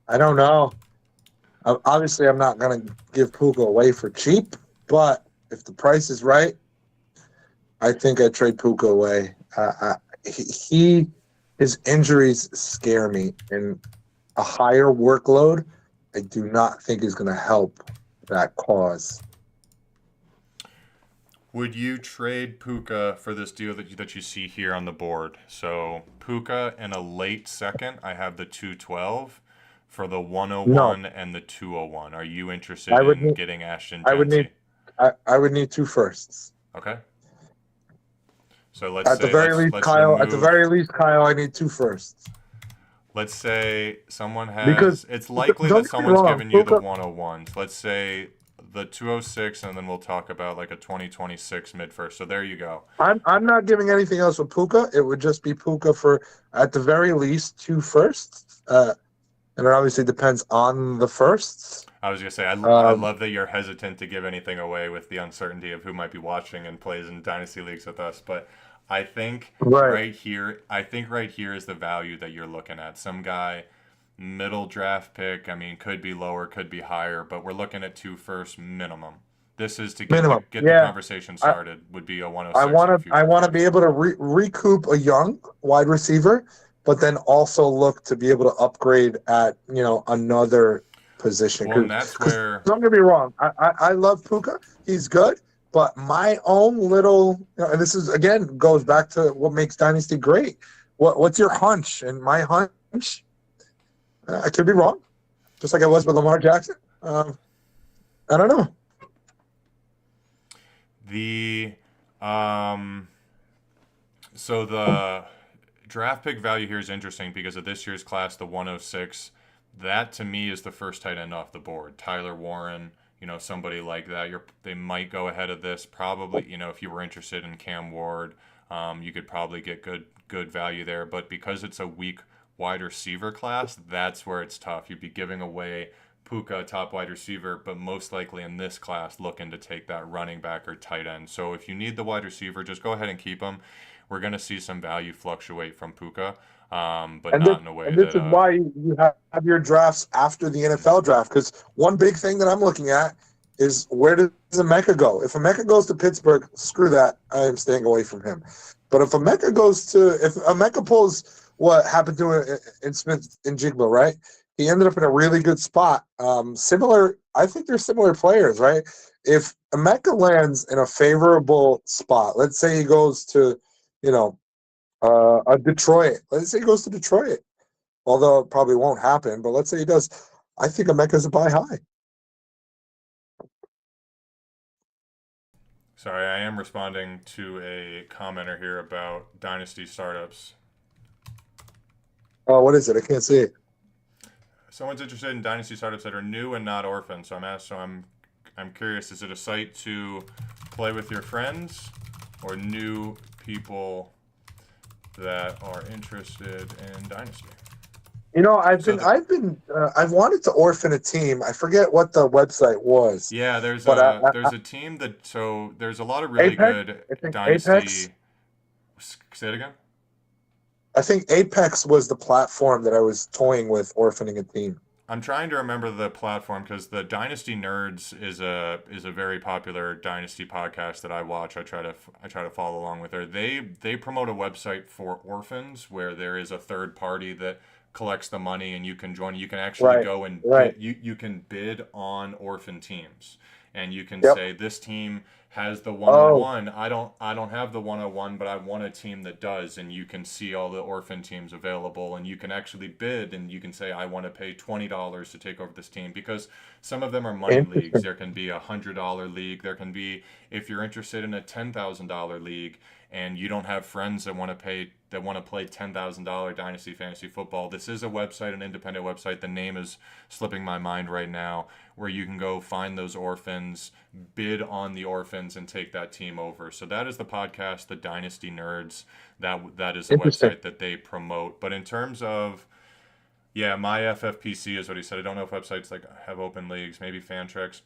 I don't know. Obviously, I'm not going to give Puka away for cheap. But if the price is right, I think I'd trade Puka away. His injuries scare me. And a higher workload, I do not think is going to help that cause. Would you trade Puka for this deal that you see here on the board? So Puka in a late second, I have the 212 for the No, 101 and the 201. Are you interested I would in need. getting Ashton I would Genty? need. I would need two firsts. Okay. So let's At the say very least, let's Kyle. At the remove. very least, Kyle, I need two firsts. Let's say someone Because has. It's likely don't that get me someone's wrong, given you the Puka. 101s. Let's say the 206, and then we'll talk about like a 2026 mid first. So there you go. I'm not giving anything else with Puka. It would just be Puka for at the very least two firsts. And it obviously depends on the firsts. I was gonna say I Um, love that you're hesitant to give anything away with the uncertainty of who might be watching and plays in dynasty leagues with us, but right. I think right here is the value that you're looking at. Some guy middle draft pick, I mean, could be lower, could be higher, but we're looking at two first minimum. This is to Minimum. get the Yeah. conversation I, started. Would be a I 106 want and a to I future want to be first. able to recoup a young wide receiver, but then also look to be able to upgrade at another position. Well, and Because that's where don't get me wrong, I love Puka. He's good, but my own little and this is again goes back to what makes Dynasty great. What's your hunch? And my hunch, I could be wrong, just like I was with Lamar Jackson. I don't know. the um so the draft pick value here is interesting because of this year's class, the 106. That to me is the first tight end off the board. Tyler Warren, somebody like that. They might go ahead of this. Probably, if you were interested in Cam Ward, you could probably get good value there. But because it's a weak wide receiver class, that's where it's tough. You'd be giving away Puka, top wide receiver, but most likely in this class looking to take that running back or tight end. So if you need the wide receiver, just go ahead and keep him. We're going to see some value fluctuate from Puka, but And this, not in a way and this that is why you have your drafts after the NFL draft. Because one big thing that I'm looking at is where does Emeka go? If Emeka goes to Pittsburgh, screw that. I am staying away from him. But if Emeka pulls what happened to him in Smith in Jigba, right? He ended up in a really good spot. Similar, I think they're similar players, right? If Emeka lands in a favorable spot, let's say he goes to, you know, Detroit. Let's say he goes to Detroit, although it probably won't happen. But let's say he does. I think Emeka's a buy high. Sorry, I am responding to a commenter here about dynasty startups. Oh, what is it? I can't see it. Someone's interested in dynasty startups that are new and not orphan. I'm curious. Is it a site to play with your friends or new people that are interested in dynasty? I've wanted to orphan a team. I forget what the website was, Yeah, but there's a team there's a lot of really Apex. good I think Apex. dynasty. Say it again. I think Apex was the platform that I was toying with orphaning a team. I'm trying to remember the platform because the Dynasty Nerds is a very popular Dynasty podcast that I watch. I try to follow along with her. They promote a website for orphans where there is a third party that collects the money, and you can join. You can actually Right. go and Right. bid. You can bid on orphan teams, and you can Yep. say this team has the Oh, 101. I don't have the 101, but I want a team that does, and you can see all the orphan teams available, and you can actually bid, and you can say I want to pay $20 to take over this team, because some of them are money leagues. interesting. There can be $100 league. There can be, if you're interested in a $10,000 league and you don't have friends that want to play $10,000 dynasty fantasy football. This is a website, an independent website. The name is slipping my mind right now, where you can go find those orphans, bid on the orphans, and take that team over. So that is the podcast, the Dynasty Nerds. That is a Interesting. website that they promote. But in terms of, yeah, my FFPC is what he said. I don't know if websites like have open leagues, maybe Fantrax.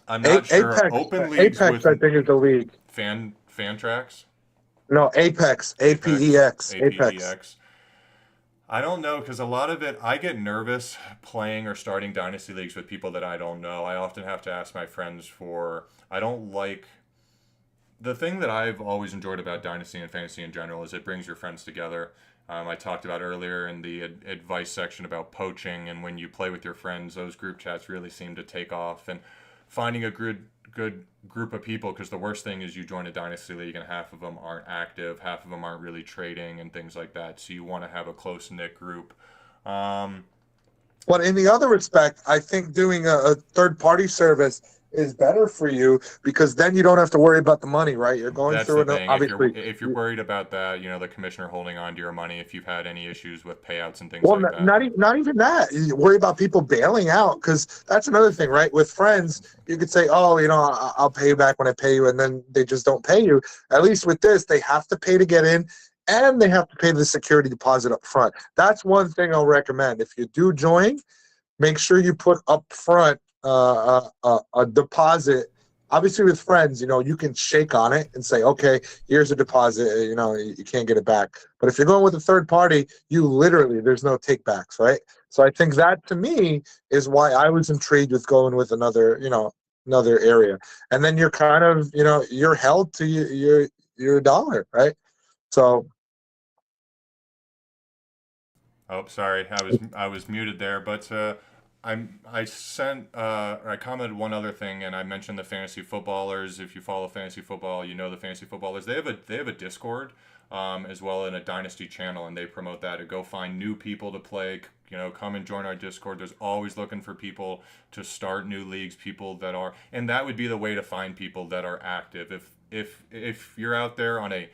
I'm not sure. Apex. Open leagues Apex, with I think, is the league. Fantrax, No, Apex. Apex, APEX. Apex. APEX. I don't know, because a lot of it, I get nervous playing or starting dynasty leagues with people that I don't know. I often have to ask my friends for. I don't like. The thing that I've always enjoyed about dynasty and fantasy in general is it brings your friends together. I talked about earlier in the advice section about poaching, and when you play with your friends, those group chats really seem to take off. And finding a good group of people, because the worst thing is you join a dynasty league and half of them aren't active, half of them aren't really trading and things like that. So you want to have a close knit group. Um, But in the other respect, I think doing a third party service is better for you because then you don't have to worry about the money, right? You're going that's through the it. thing. Obviously, If you're worried about that, the commissioner holding on to your money. If you've had any issues with payouts and things well, like that. not even that. You worry about people bailing out because that's another thing, right? With friends, you could say, "Oh, I'll pay you back when I pay you," and then they just don't pay you. At least with this, they have to pay to get in, and they have to pay the security deposit up front. That's one thing I'll recommend. If you do join, make sure you put up front a deposit. Obviously, with friends, you can shake on it and say, okay, here's a deposit. You can't get it back. But if you're going with a third party, you literally, there's no takebacks, right? So I think that to me is why I was intrigued with going with another area. And then you're kind of, you're held to your dollar, right? So Oh, sorry, I was muted there, but I commented one other thing, and I mentioned the fantasy footballers. If you follow fantasy football, you know the fantasy footballers. They have a Discord, as well, in a Dynasty channel, and they promote that to go find new people to play. Come and join our Discord. There's always looking for people to start new leagues, people that are, and that would be the way to find people that are active. If you're out there on a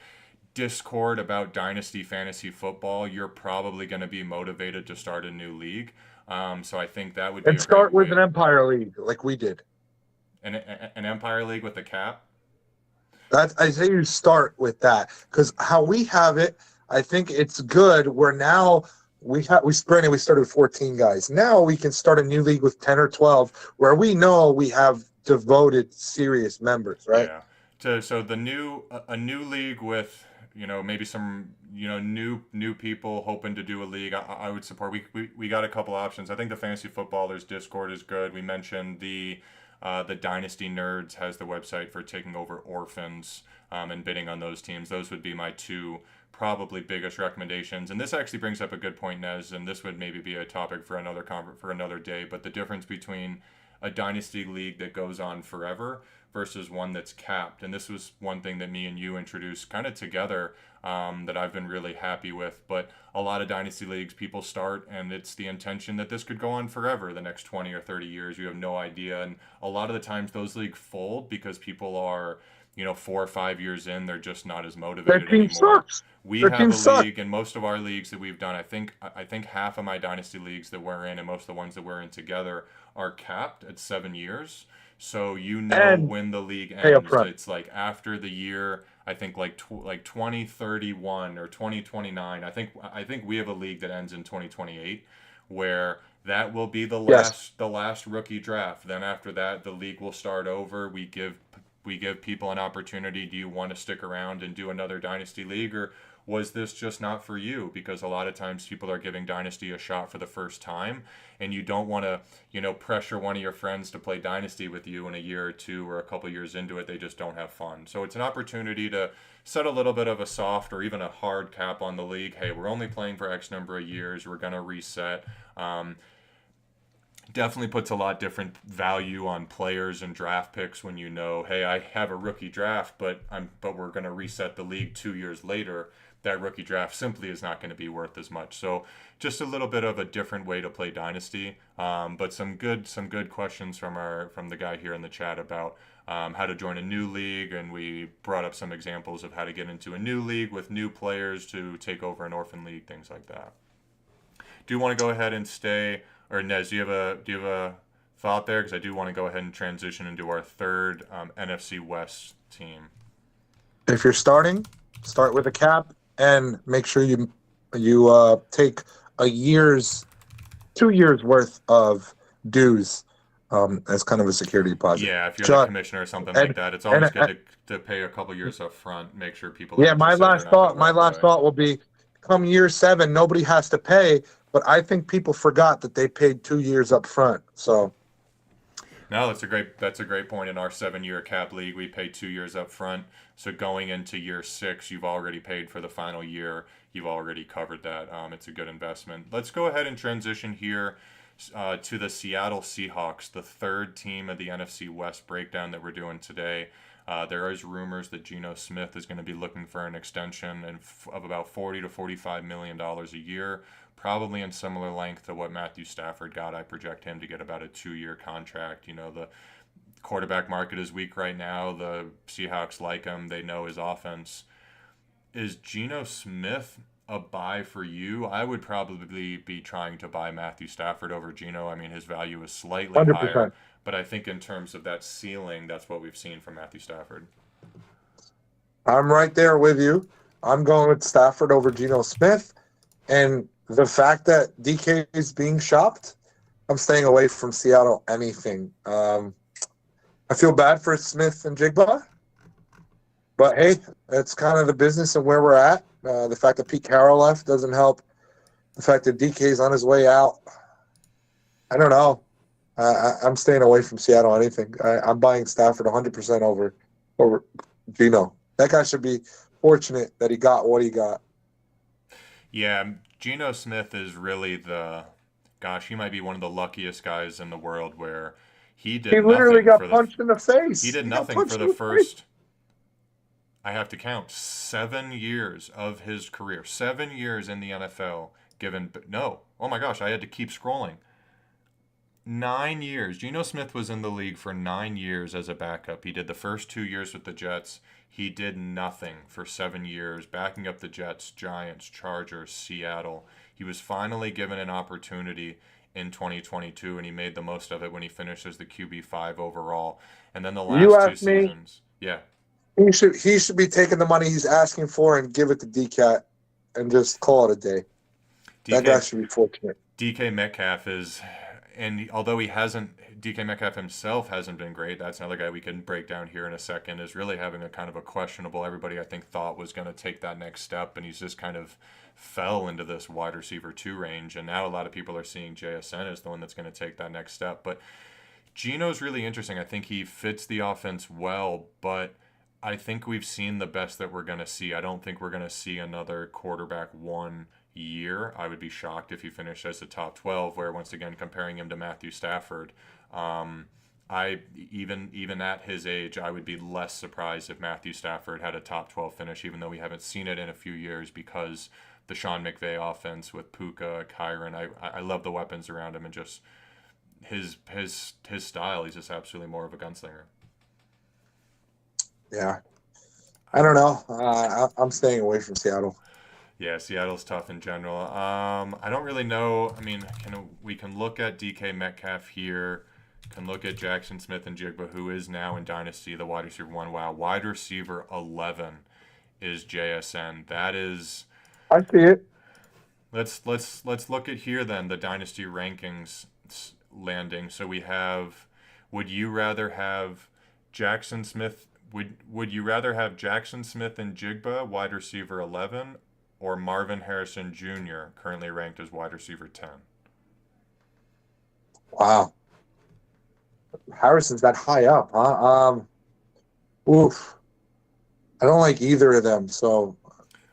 Discord about Dynasty fantasy football, you're probably going to be motivated to start a new league. So I think that would be and a great start with way. an Empire League like we did. An Empire League with a cap. That's I say you start with that because how we have it, I think it's good. We're now we sprinted. We started with 14 guys. Now we can start a new league with 10 or 12, where we know we have devoted, serious members, right? Yeah. So a new league with maybe some new people hoping to do a league. I would support. We got a couple options. I think the Fantasy Footballers Discord is good. We mentioned the Dynasty Nerds has the website for taking over orphans, and bidding on those teams. Those would be my two probably biggest recommendations. And this actually brings up a good point, Nez, and this would maybe be a topic for another day. But the difference between a dynasty league that goes on forever versus one that's capped. And this was one thing that me and you introduced kind of together, that I've been really happy with. But a lot of dynasty leagues, people start, and it's the intention that this could go on forever, the next 20 or 30 years. You have no idea. And a lot of the times those leagues fold because people are, 4 or 5 years in, they're just not as Their motivated team anymore. sucks. We Their have team a sucks. league, and most of our leagues that we've done, I think half of my dynasty leagues that we're in, and most of the ones that we're in together, are capped at 7 years. So And when the league pay up ends, front. it's like after the year, I think like 2031 or 2029. I think we have a league that ends in 2028, where that will be the Yes. last rookie draft. Then after that, the league will start over. We give people an opportunity. Do you want to stick around and do another dynasty league, or was this just not for you? Because a lot of times people are giving Dynasty a shot for the first time, and you don't want to, pressure one of your friends to play Dynasty with you in a year or two or a couple years into it. They just don't have fun. So it's an opportunity to set a little bit of a soft or even a hard cap on the league. Hey, we're only playing for X number of years. We're going to reset. Definitely puts a lot different value on players and draft picks when hey, I have a rookie draft, but we're going to reset the league 2 years later. That rookie draft simply is not going to be worth as much. So just a little bit of a different way to play Dynasty. But some good questions from the guy here in the chat about how to join a new league, and we brought up some examples of how to get into a new league with new players to take over an orphan league, things like that. Do you want to go ahead and stay? Or Knez, do you have a thought there? Because I do want to go ahead and transition into our third NFC West team. If you're starting, start with a cap and make sure you take 2 years worth of dues as kind of a security deposit. Yeah, if you're the commissioner or something like that, it's always good to pay a couple years up front. Make sure people. Yeah, my last thought will be, come year 7, nobody has to pay. But I think people forgot that they paid 2 years up front. So, no, that's a great point. In our 7-year cap league, we pay 2 years up front. So going into year 6, you've already paid for the final year. You've already covered that. It's a good investment. Let's go ahead and transition here to the Seattle Seahawks, the third team of the NFC West breakdown that we're doing today. There is rumors that Geno Smith is going to be looking for an extension of about $40 to $45 million a year. Probably in similar length to what Matthew Stafford got. I project him to get about a 2-year contract. The quarterback market is weak right now. The Seahawks like him. They know his offense. Is Geno Smith a buy for you? I would probably be trying to buy Matthew Stafford over Geno. I mean, his value is slightly 100%. higher. But I think in terms of that ceiling, that's what we've seen from Matthew Stafford. I'm right there with you. I'm going with Stafford over Geno Smith. And the fact that DK is being shopped, I'm staying away from Seattle anything. I feel bad for Smith and Jigba, but hey, it's kind of the business and where we're at. The fact that Pete Carroll left doesn't help. The fact that DK is on his way out, I don't know. I'm staying away from Seattle anything. I'm buying Stafford 100% over Geno. That guy should be fortunate that he got what he got. Yeah, Geno Smith is really he might be one of the luckiest guys in the world where he literally got punched in the face. He did nothing for the first, I have to count, 7 years of his career. 7 years in the NFL oh my gosh, I had to keep scrolling. 9 years. Geno Smith was in the league for 9 years as a backup. He did the first 2 years with the Jets. He did nothing for 7 years, backing up the Jets, Giants, Chargers, Seattle. He was finally given an opportunity in 2022, and he made the most of it when he finished as the QB5 overall. And then the last 2 seasons. Yeah. He should be taking the money he's asking for and give it to DCAT and just call it a day. That guy should be fortunate. DK Metcalf is... And although DK Metcalf himself hasn't been great, that's another guy we can break down here in a second, is really having a kind of a questionable, everybody I think thought was going to take that next step, and he's just kind of fell into this wide receiver 2 range, and now a lot of people are seeing JSN as the one that's going to take that next step. But Geno's really interesting. I think he fits the offense well, but I think we've seen the best that we're going to see. I don't think we're going to see another quarterback 1 year. I would be shocked if he finished as a top 12, where once again comparing him to Matthew Stafford, I even at his age, I would be less surprised if Matthew Stafford had a top 12 finish, even though we haven't seen it in a few years, because the Sean McVay offense with Puka, Kyron, I love the weapons around him, and just his style. He's just absolutely more of a gunslinger. Yeah, I don't know. I'm staying away from Seattle. Yeah, Seattle's tough in general. I don't really know. I mean, we can look at DK Metcalf here. Can look at Jackson Smith and Jigba, who is now in Dynasty, the wide receiver 1. Wow, wide receiver 11 is JSN. That is. I see it. Let's look at here then the Dynasty rankings landing. So we have. Would you rather have Jackson Smith? Would you rather have Jackson Smith and Jigba, wide receiver 11, or Marvin Harrison Jr., currently ranked as wide receiver 10? Wow. Harrison's that high up, huh? Oof. I don't like either of them, so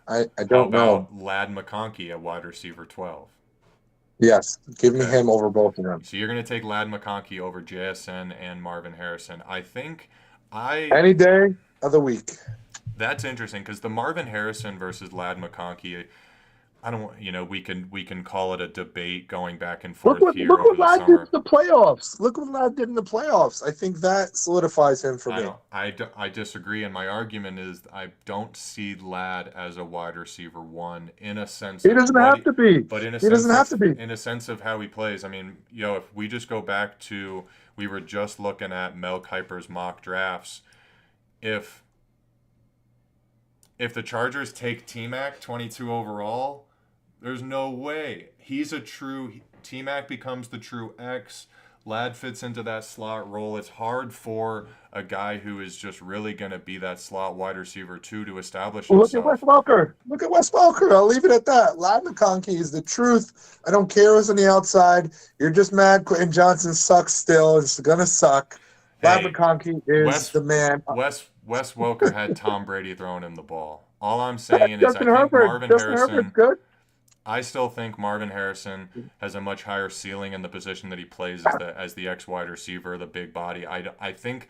I How don't know. about Lad McConkey at wide receiver 12? Yes, give me Okay. him over both of them. So you're going to take Lad McConkey over JSN and Marvin Harrison. I think I Any day of the week. that's interesting because the Marvin Harrison versus Lad McConkey, I don't, we can call it a debate going back and Look forth what here look over what the Lad did in summer. the playoffs. Look what Lad did in the playoffs. I think that solidifies him for I me. don't, I disagree, and my argument is I don't see Lad as a wide receiver one in a sense He of doesn't what have to be. but He doesn't have to be. in a sense of how he plays. I mean, if we just go back to we were just looking at Mel Kiper's mock drafts, if the Chargers take T-Mac 22 overall, there's no way. He's a true T-Mac becomes the true X. Lad fits into that slot role. It's hard for a guy who is just really going to be that slot wide receiver too to establish Look at Wes himself. Welker. Look at Wes Welker. I'll leave it at that. Lad McConkey is the truth. I don't care who's on the outside. You're just mad Quentin Johnson sucks still. It's going to suck. Lad Hey, McConkey is Wes the man. Wes Welker had Tom Brady throwing him the ball. All I'm saying is Justin Herbert. Justin Herbert's good. I still think Marvin Harrison has a much higher ceiling in the position that he plays as the X wide receiver, the big body. I think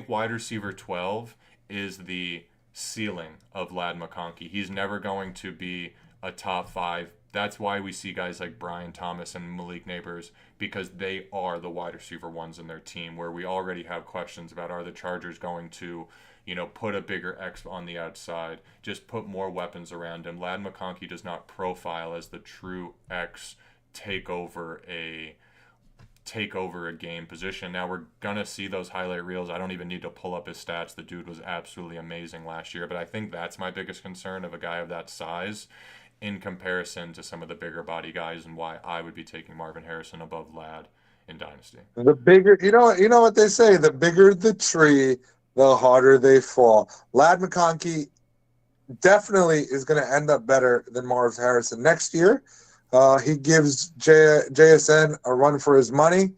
wide receiver 12 is the ceiling of Lad McConkey. He's never going to be a top 5. That's why we see guys like Brian Thomas and Malik Neighbors, because they are the wide receiver ones in their team, where we already have questions about, are the Chargers going to put a bigger X on the outside, just put more weapons around him. Lad McConkey does not profile as the true X take over a game position. Now we're gonna see those highlight reels. I don't even need to pull up his stats. The dude was absolutely amazing last year, but I think that's my biggest concern of a guy of that size in comparison to some of the bigger body guys, and why I would be taking Marvin Harrison above Lad in Dynasty. The bigger, you know what they say, the bigger the tree, the harder they fall. Lad McConkey definitely is going to end up better than Marv Harrison next year. He gives JSN a run for his money.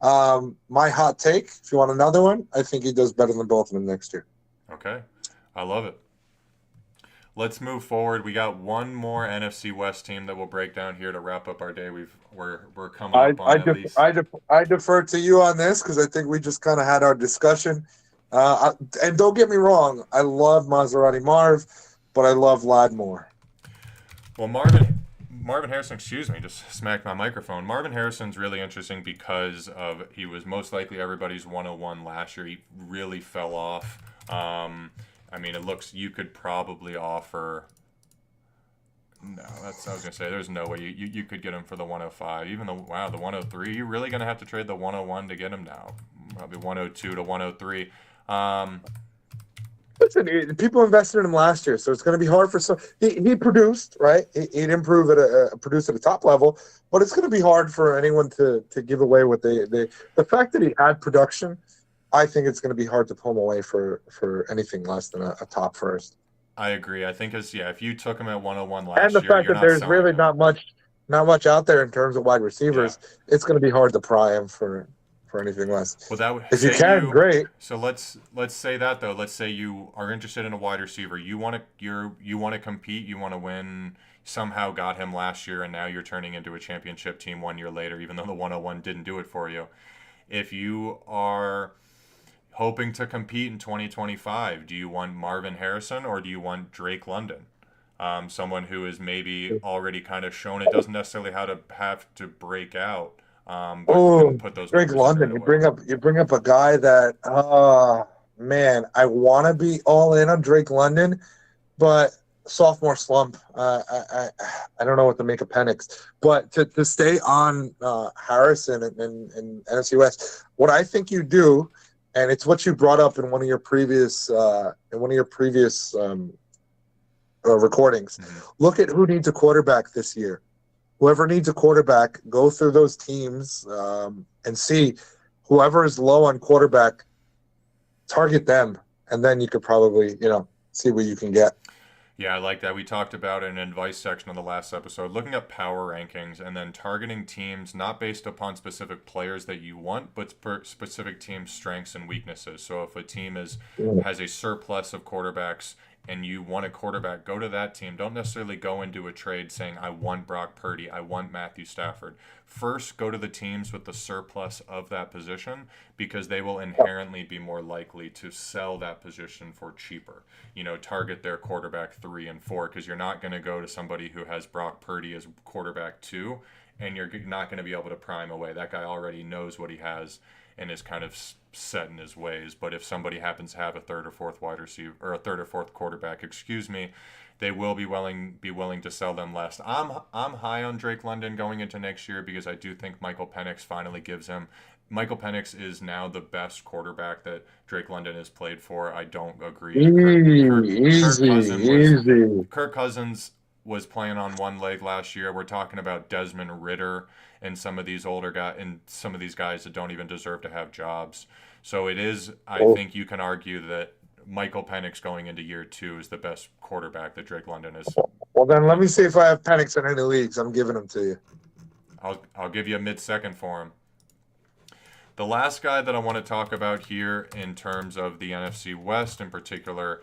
My hot take, if you want another one, I think he does better than both of them next year. Okay, I love it. Let's move forward. We got one more NFC West team that we'll break down here to wrap up our day. We're coming up on at least. I defer to you on this because I think we just kind of had our discussion. And don't get me wrong, I love Maserati Marv, but I love Lad more. Well, Marvin Harrison, excuse me, just smacked my microphone. Marvin Harrison's really interesting because he was most likely everybody's 101 last year. He really fell off. I mean, you could probably offer. No, I was gonna say there's no way you could get him for the 105. Even the 103. You're really gonna have to trade the 101 to get him now. Probably 102 to 103. Listen, people invested in him last year, so it's going to be hard for some. He produced, right? He didn't produce at a top level, but it's going to be hard for anyone to give away what the fact that he had production. I think it's going to be hard to pull him away for anything less than a top first. I agree. I think if you took him at 101 last And the year, fact that there's really not much out there in terms of wide receivers, it's going to be hard to pry him for anything less. Well, if you can, great. So let's say that though. Let's say you are interested in a wide receiver. You want to compete. You want to win. Somehow got him last year, and now you're turning into a championship team 1 year later, even though the 101 didn't do it for you. If you are hoping to compete in 2025, do you want Marvin Harrison or do you want Drake London? Someone who is maybe already kind of shown it doesn't necessarily have to break out. Put those Drake London. You bring up a guy that man, I want to be all in on Drake London, but sophomore slump. I don't know what to make of Penix, but to stay on Harrison and NFC West, what I think you do, and it's what you brought up in one of your previous recordings. Mm-hmm. Look at who needs a quarterback this year. Whoever needs a quarterback, go through those teams and see whoever is low on quarterback, target them, and then you could probably, see what you can get. Yeah, I like that. We talked about it in an advice section on the last episode, looking at power rankings and then targeting teams not based upon specific players that you want, but specific team strengths and weaknesses. So if a team has a surplus of quarterbacks and you want a quarterback, go to that team. Don't necessarily go into a trade saying, I want Brock Purdy, I want Matthew Stafford. First, go to the teams with the surplus of that position because they will inherently be more likely to sell that position for cheaper. Target their quarterback 3 and 4 because you're not going to go to somebody who has Brock Purdy as quarterback 2 and you're not going to be able to prime away. That guy already knows what he has and is kind of set in his ways. But if somebody happens to have a third or fourth wide receiver or a third or fourth quarterback, they will be willing to sell them less. I'm high on Drake London going into next year because I do think Michael Penix finally gives him. Michael Penix is now the best quarterback that Drake London has played for. I don't agree. Easy. Kirk Cousins was playing on one leg last year. We're talking about Desmond Ridder and some of these older guys and some of these guys that don't even deserve to have jobs. So it is. I think you can argue that Michael Penix going into year 2 is the best quarterback that Drake London is. Well, then let me see if I have Penix in any leagues. I'm giving him to you. I'll give you a mid-second for him. The last guy that I want to talk about here in terms of the NFC West in particular,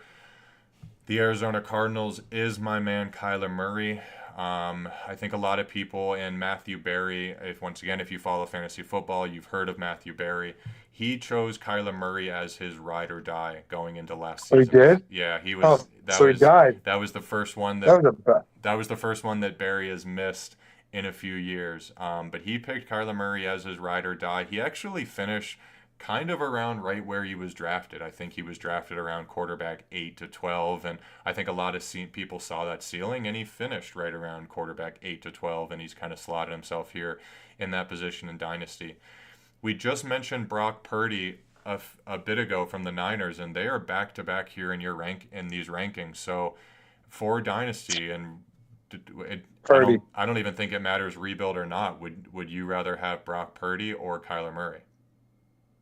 the Arizona Cardinals, is my man Kyler Murray. I think a lot of people, and Matthew Berry, if you follow fantasy football, you've heard of Matthew Berry. He chose Kyler Murray as his ride or die going into last season. He did? Yeah, he was. He died. That was the first one that was the first one that Berry has missed in a few years. But he picked Kyler Murray as his ride or die. He actually finished kind of around right where he was drafted. I think he was drafted around quarterback 8 to 12, and I think a lot of people saw that ceiling, and he finished right around quarterback 8 to 12, and he's kind of slotted himself here in that position in Dynasty. We just mentioned Brock Purdy a bit ago from the Niners, and they are back-to-back here in these rankings. So for Dynasty, and I don't even think it matters rebuild or not. Would you rather have Brock Purdy or Kyler Murray?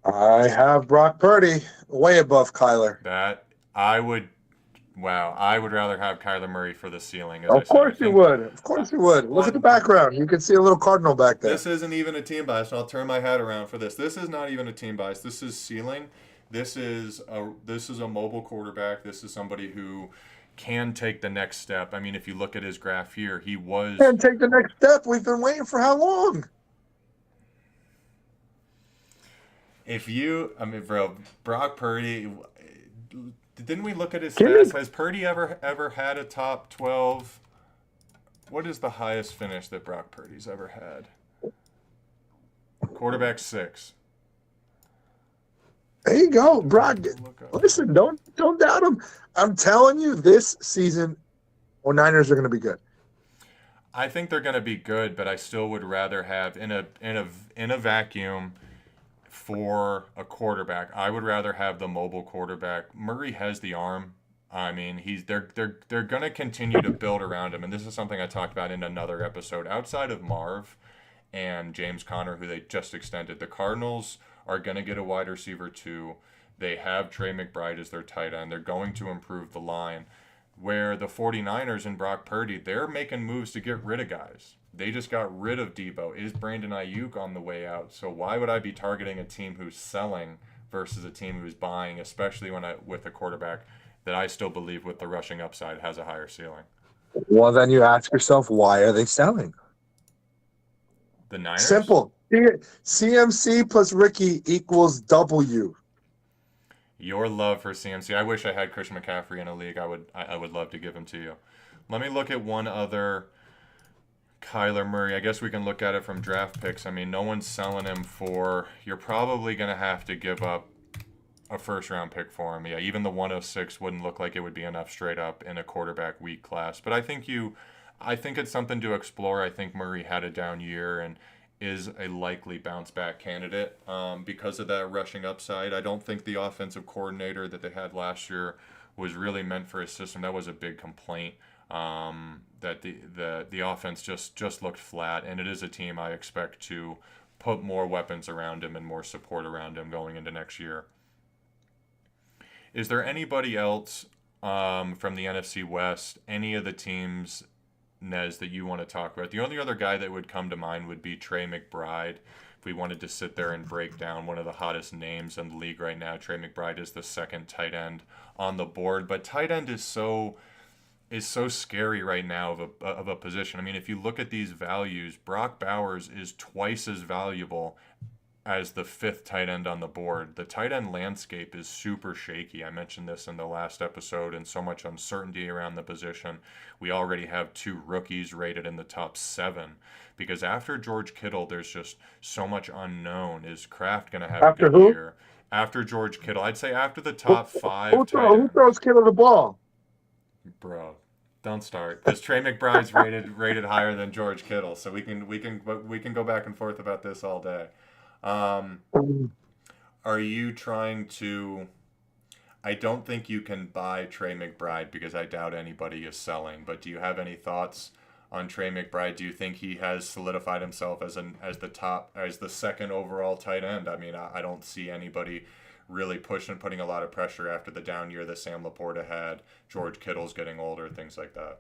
I have Brock Purdy way above Kyler. I would rather have Kyler Murray for the ceiling. Of course you would. Look at the background. You can see a little Cardinal back there. This isn't even a team bias. I'll turn my hat around for this. This is not even a team bias. This is ceiling. This is a mobile quarterback. This is somebody who can take the next step. I mean, if you look at his graph here, he can take the next step. We've been waiting for how long? Bro, Brock Purdy, didn't we look at his stats? Has Purdy ever had a top 12? What is the highest finish that Brock Purdy's ever had? Quarterback 6. There you go, Brock. Listen, don't doubt him. I'm telling you, this season, Niners are going to be good. I think they're going to be good, but I still would rather have in a vacuum. For a quarterback, I would rather have the mobile quarterback. Murray has the arm. I mean, they're going to continue to build around him, and this is something I talked about in another episode. Outside of Marv and James Conner, who they just extended, the Cardinals are going to get a wide receiver 2. They have Trey McBride as their tight end. They're going to improve the line. Where the 49ers and Brock Purdy, they're making moves to get rid of guys. They just got rid of Debo. Is Brandon Ayuk on the way out? So why would I be targeting a team who's selling versus a team who's buying, especially with a quarterback that I still believe with the rushing upside has a higher ceiling? Well, then you ask yourself, why are they selling? The Niners? Simple. CMC plus Ricky equals W. Your love for CMC. I wish I had Christian McCaffrey in a league. I would love to give him to you. Let me look at one other Kyler Murray. I guess we can look at it from draft picks. I mean, no one's selling him for. You're probably going to have to give up a first-round pick for him. Yeah, even the 106 wouldn't look like it would be enough straight up in a quarterback weak class. But I think it's something to explore. I think Murray had a down year and is a likely bounce-back candidate because of that rushing upside. I don't think the offensive coordinator that they had last year was really meant for his system. That was a big complaint, that the offense just looked flat, and it is a team I expect to put more weapons around him and more support around him going into next year. Is there anybody else from the NFC West, any of the teams, Nez, that you want to talk about? The only other guy that would come to mind would be Trey McBride. If we wanted to sit there and break down one of the hottest names in the league right now, Trey McBride is the second tight end on the board. But tight end is so scary right now of a position. I mean, if you look at these values, Brock Bowers is twice as valuable as the fifth tight end on the board. The tight end landscape is super shaky. I mentioned this in the last episode, and so much uncertainty around the position. We already have 2 rookies rated in the top 7 because after George Kittle, there's just so much unknown. Is Kraft going to have After a good who? year? After George Kittle, I'd say after the top 5 Who tight ends. who throws Kittle the ball? Bro, don't start. Because Trey McBride's rated higher than George Kittle, so we can go back and forth about this all day. Are you trying to? I don't think you can buy Trey McBride because I doubt anybody is selling. But do you have any thoughts on Trey McBride? Do you think he has solidified himself as the second overall tight end? I mean, I don't see anybody really putting a lot of pressure after the down year that Sam Laporta had. George Kittle's getting older, things like that.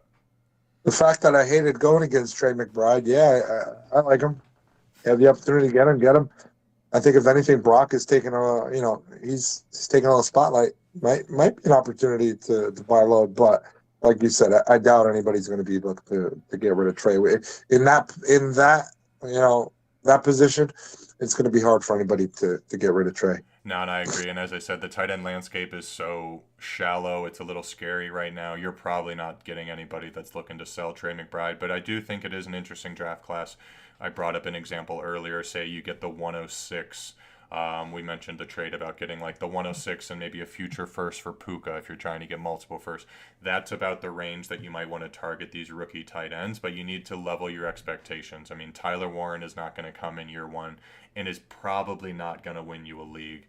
The fact that I hated going against Trey McBride, yeah, I like him. You have the opportunity to get him. I think if anything, Brock is taking he's taking on the spotlight. Might be an opportunity to buy low, but like you said, I doubt anybody's going to be able to get rid of Trey. In that that position, it's going to be hard for anybody to get rid of Trey. No, and I agree. And as I said, the tight end landscape is so shallow. It's a little scary right now. You're probably not getting anybody that's looking to sell Trey McBride, but I do think it is an interesting draft class. I brought up an example earlier. Say you get the 106. We mentioned the trade about getting like the 106 and maybe a future first for Puka if you're trying to get multiple firsts. That's about the range that you might want to target these rookie tight ends, but you need to level your expectations. I mean, Tyler Warren is not going to come in year 1 and is probably not going to win you a league.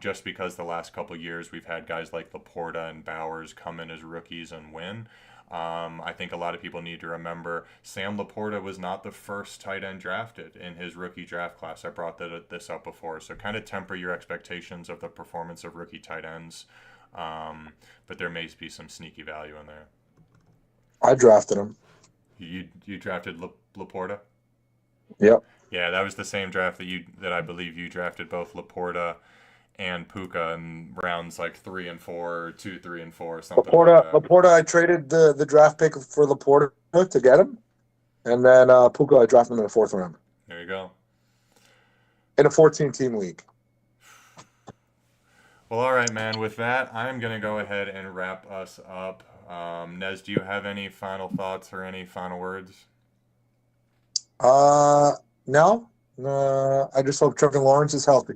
Just because the last couple of years we've had guys like Laporta and Bowers come in as rookies and win. I think a lot of people need to remember Sam Laporta was not the first tight end drafted in his rookie draft class. I brought this up before, so kind of temper your expectations of the performance of rookie tight ends. But there may be some sneaky value in there. I drafted him. You drafted Laporta? Yep. Yeah, that was the same draft that I believe you drafted both Laporta and Puka in rounds like 3 and 4, or 2, 3, and 4, something like that. Laporta, I traded the draft pick for Laporta to get him, and then Puka, I drafted him in the 4th round. There you go. In a 14-team league. Well, all right, man. With that, I'm going to go ahead and wrap us up. Nez, do you have any final thoughts or any final words? No. I just hope Trevor Lawrence is healthy.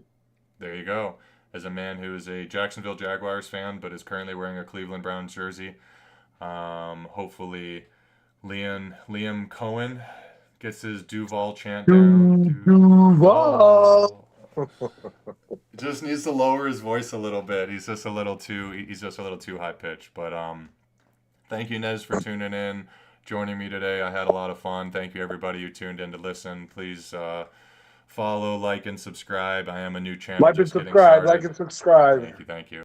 There you go. As a man who is a Jacksonville Jaguars fan but is currently wearing a Cleveland Browns jersey, hopefully Liam Cohen gets his Duval chant down. Duval. Just needs to lower his voice a little bit. He's just a little too high pitched. But thank you, Nez, for tuning in, joining me today. I had a lot of fun. Thank you, everybody who tuned in to listen. Please follow, like, and subscribe. I am a new channel. Like and subscribe. Thank you.